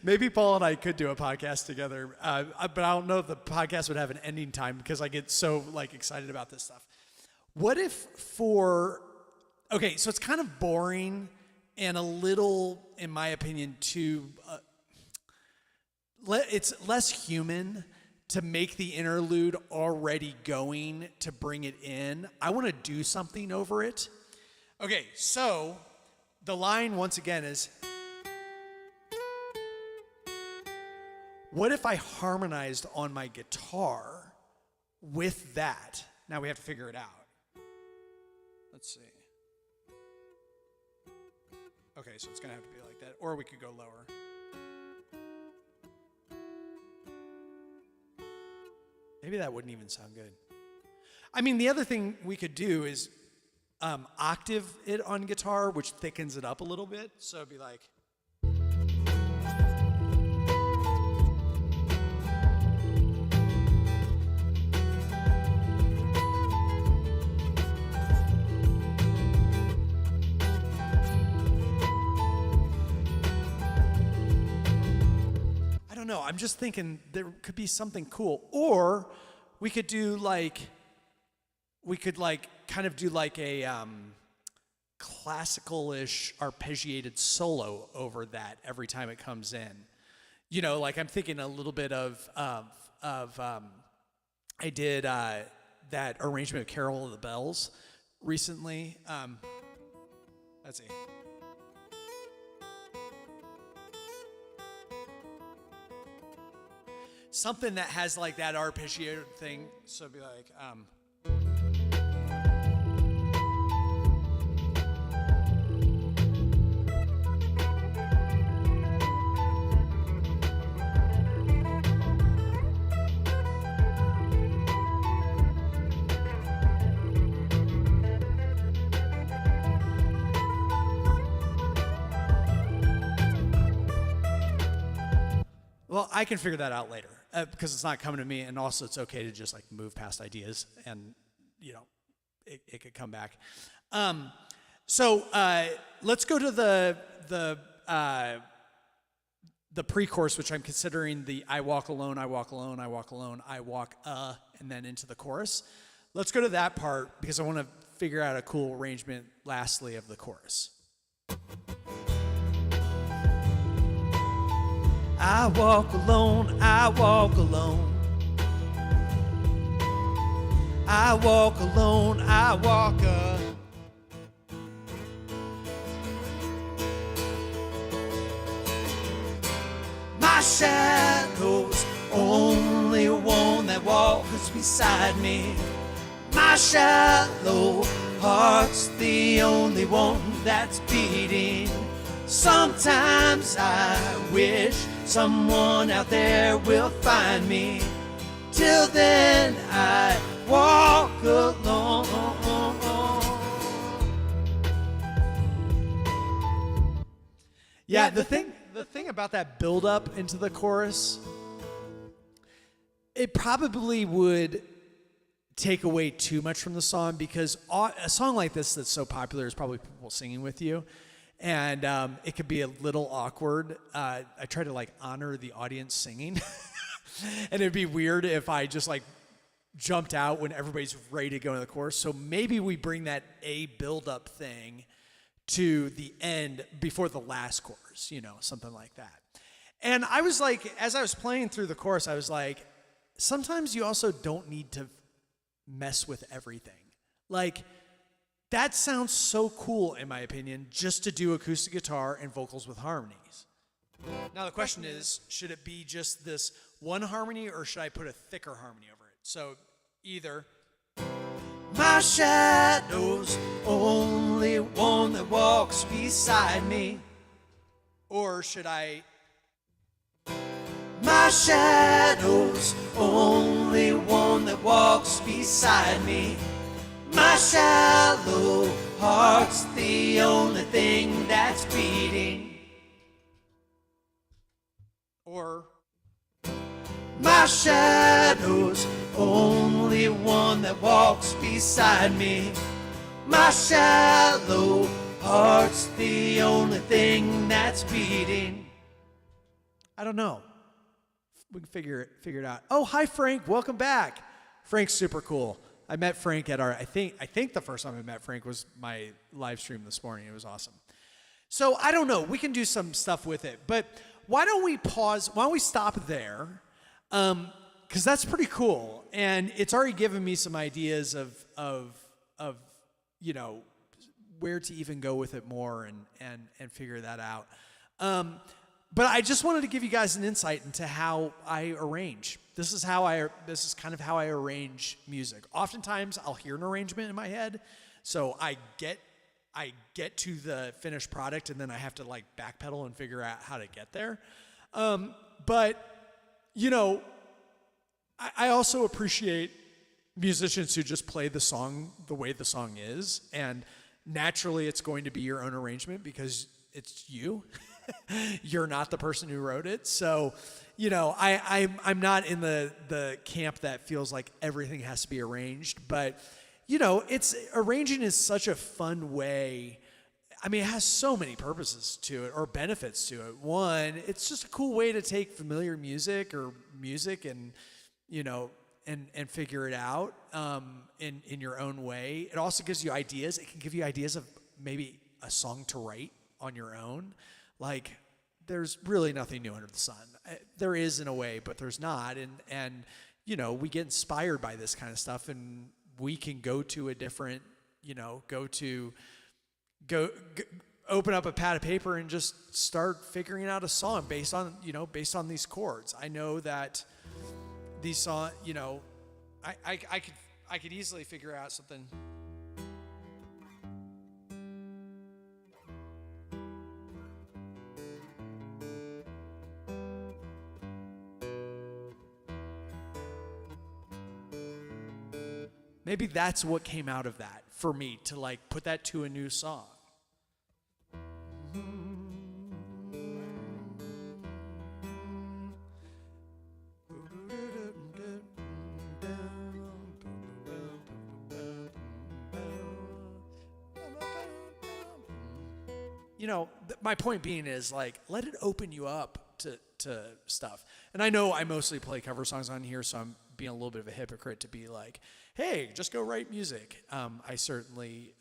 maybe Paul and I could do a podcast together, but I don't know if the podcast would have an ending time because I get so like excited about this stuff. What if okay, so it's kind of boring and a little, in my opinion, it's less human to make the interlude already going to bring it in. I want to do something over it. Okay, so the line once again is, what if I harmonized on my guitar with that? Now we have to figure it out. Let's see. Okay, so it's going to have to be like that. Or we could go lower. Maybe that wouldn't even sound good. I mean, the other thing we could do is octave it on guitar, which thickens it up a little bit. So it'd be like... No, I'm just thinking there could be something cool. Or we could do kind of do like a classical-ish arpeggiated solo over that every time it comes in. You know, like I'm thinking a little bit of I did that arrangement of Carol of the Bells recently. Let's see. Something that has like that arpeggiated thing. So it'd be like, well, I can figure that out later. Because it's not coming to me, and also it's okay to just like move past ideas, and you know, it could come back. So let's go to the pre-chorus, which I'm considering the I walk alone, I walk alone, I walk alone, I walk and then into the chorus. Let's go to that part because I want to figure out a cool arrangement lastly of the chorus. I walk alone, I walk alone. I walk alone, I walk My shadow's only one that walks beside me. My shallow heart's the only one that's beating. Sometimes I wish someone out there will find me. Till then I walk alone. Yeah, the thing about that build up into the chorus, it probably would take away too much from the song, because a song like this that's so popular is probably people singing with you, and it could be a little awkward. I try to honor the audience singing, and it'd be weird if I just jumped out when everybody's ready to go into the chorus. So maybe we bring that build up thing to the end before the last chorus, something like that. And I was as I was playing through the chorus, I was like, sometimes you also don't need to mess with everything. That sounds so cool, in my opinion, just to do acoustic guitar and vocals with harmonies. Now the question is, should it be just this one harmony, or should I put a thicker harmony over it? So either my shadow's only one that walks beside me, or should I my shadow's only one that walks beside me. My shallow heart's the only thing that's beating. Or my shadow's only one that walks beside me. My shallow heart's the only thing that's beating. I don't know. We can figure it out. Oh, hi Frank, welcome back. Frank's super cool. I met Frank at I think the first time I met Frank was my live stream this morning. It was awesome. So I don't know. We can do some stuff with it, but why don't we pause? Why don't we stop there? Because that's pretty cool, and it's already given me some ideas of where to even go with it more and figure that out. But I just wanted to give you guys an insight into how I arrange. This is kind of how I arrange music. Oftentimes I'll hear an arrangement in my head, so I get to the finished product, and then I have to backpedal and figure out how to get there. But I also appreciate musicians who just play the song the way the song is, and naturally it's going to be your own arrangement because it's you. You're not the person who wrote it. So, I'm not in the camp that feels like everything has to be arranged, but arranging is such a fun way. I mean, it has so many purposes to it, or benefits to it. One, it's just a cool way to take familiar music and and figure it out in your own way. It also gives you ideas. It can give you ideas of maybe a song to write on your own. There's really nothing new under the sun. There is in a way, but there's not. And we get inspired by this kind of stuff, and we can go to a different, go open up a pad of paper and just start figuring out a song based on these chords. I know that these songs, I could easily figure out something. Maybe that's what came out of that for me, to put that to a new song. my point being is like, let it open you up to stuff. And I know I mostly play cover songs on here, so I'm being a little bit of a hypocrite to be like, hey, just go write music. I certainly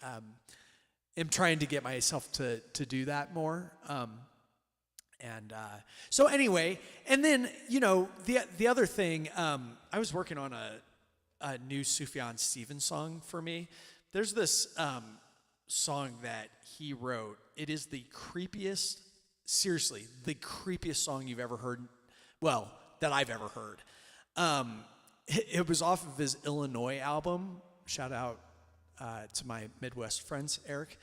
am trying to get myself to do that more. So anyway, and then, the other thing, I was working on a new Sufjan Stevens song for me. There's this song that he wrote. It is the creepiest song you've ever heard. Well, that I've ever heard. It was off of his Illinois album. Shout out to my Midwest friends, Eric.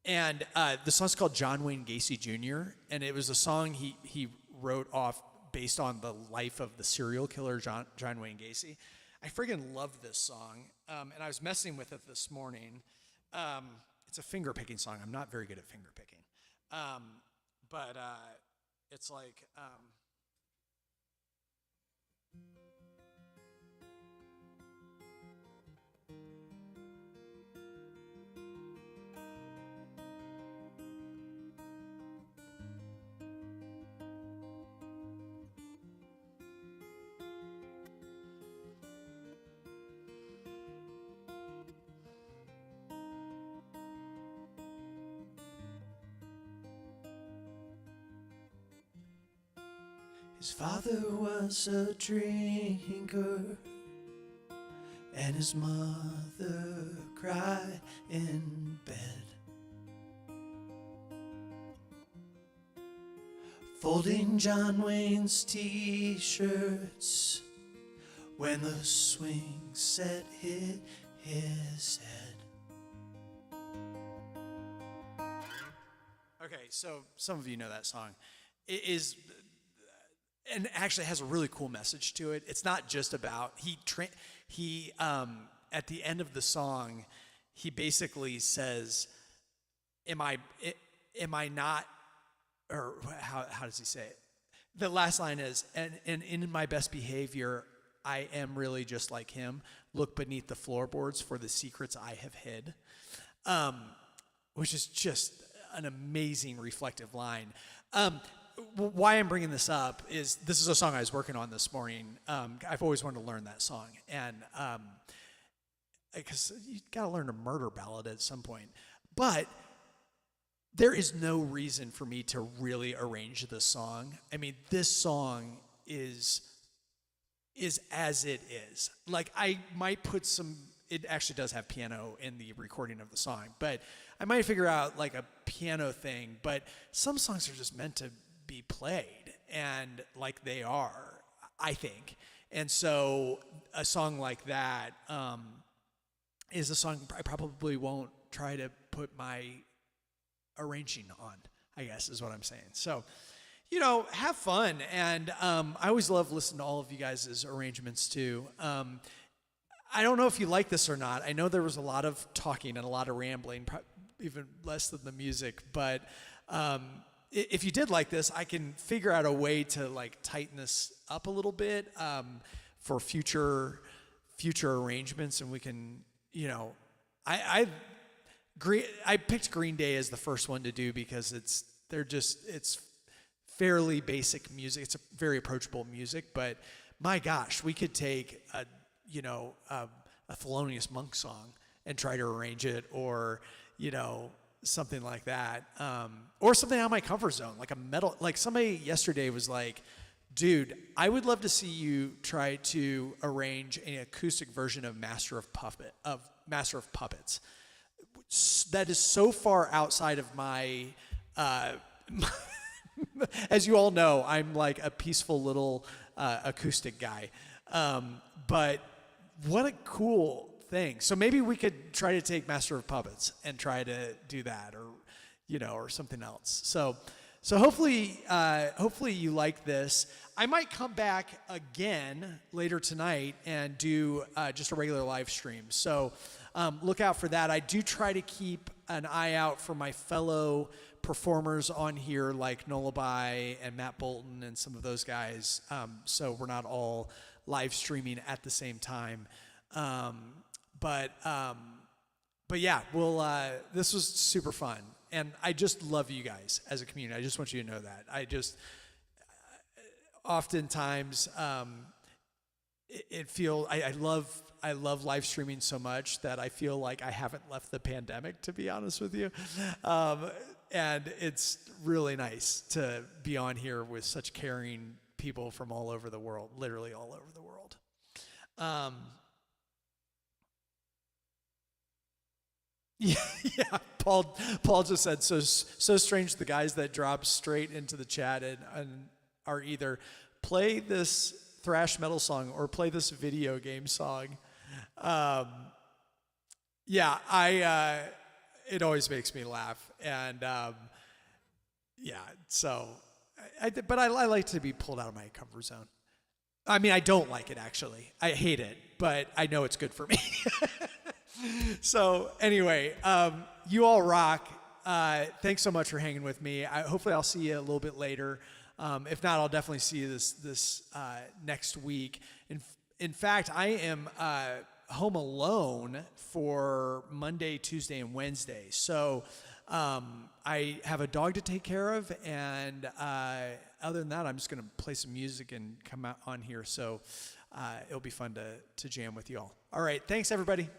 And the song's called John Wayne Gacy Jr., and it was a song he wrote off based on the life of the serial killer John Wayne Gacy. I friggin' love this song, and I was messing with it this morning. It's a finger-picking song. I'm not very good at finger-picking. But it's like... His father was a drinker, and his mother cried in bed, folding John Wayne's t-shirts when the swing set hit his head. Okay, so some of you know that song. It is... and actually has a really cool message to it. It's not just about he at the end of the song, he basically says, "Am I not?" Or how does he say it? The last line is, "And in my best behavior, I am really just like him. Look beneath the floorboards for the secrets I have hid," which is just an amazing reflective line. Why I'm bringing this up is this is a song I was working on this morning. I've always wanted to learn that song, and because you got to learn a murder ballad at some point. But there is no reason for me to really arrange this song. I mean, this song is as it is. Like, I might put some. It actually does have piano in the recording of the song, but I might figure out like a piano thing. But some songs are just meant to be played, and like they are, I think. And so a song like that is a song I probably won't try to put my arranging on, I guess is what I'm saying. So, have fun. And I always love listening to all of you guys' arrangements too. I don't know if you like this or not. I know there was a lot of talking and a lot of rambling, even less than the music, but if you did like this, I can figure out a way to like tighten this up a little bit for future arrangements, and we can, I picked Green Day as the first one to do because it's fairly basic music. It's a very approachable music, but my gosh, we could take a Thelonious Monk song and try to arrange it, or something like that, or something out of my comfort zone, like a metal. Like somebody yesterday was like, "Dude, I would love to see you try to arrange an acoustic version of Master of Puppets." That is so far outside of my. As you all know, I'm like a peaceful little acoustic guy, but what a cool thing. So maybe we could try to take Master of Puppets and try to do that, or something else. So hopefully you like this. I might come back again later tonight and do just a regular live stream. So look out for that. I do try to keep an eye out for my fellow performers on here, like Nolabai and Matt Bolton and some of those guys. So we're not all live streaming at the same time. But yeah, this was super fun. And I just love you guys as a community. I just want you to know that. Oftentimes, I love live streaming so much that I feel like I haven't left the pandemic, to be honest with you. And it's really nice to be on here with such caring people from all over the world, literally all over the world. Yeah, Paul just said, so strange the guys that drop straight into the chat and are either play this thrash metal song or play this video game song. It always makes me laugh. And so, but I like to be pulled out of my comfort zone. I mean, I don't like it, actually. I hate it, but I know it's good for me. So anyway, you all rock. Thanks so much for hanging with me. Hopefully I'll see you a little bit later. If not, I'll definitely see you this next week. In fact, I am home alone for Monday, Tuesday, and Wednesday. So I have a dog to take care of, and other than that, I'm just going to play some music and come out on here. So it'll be fun to jam with you all. All right, thanks, everybody.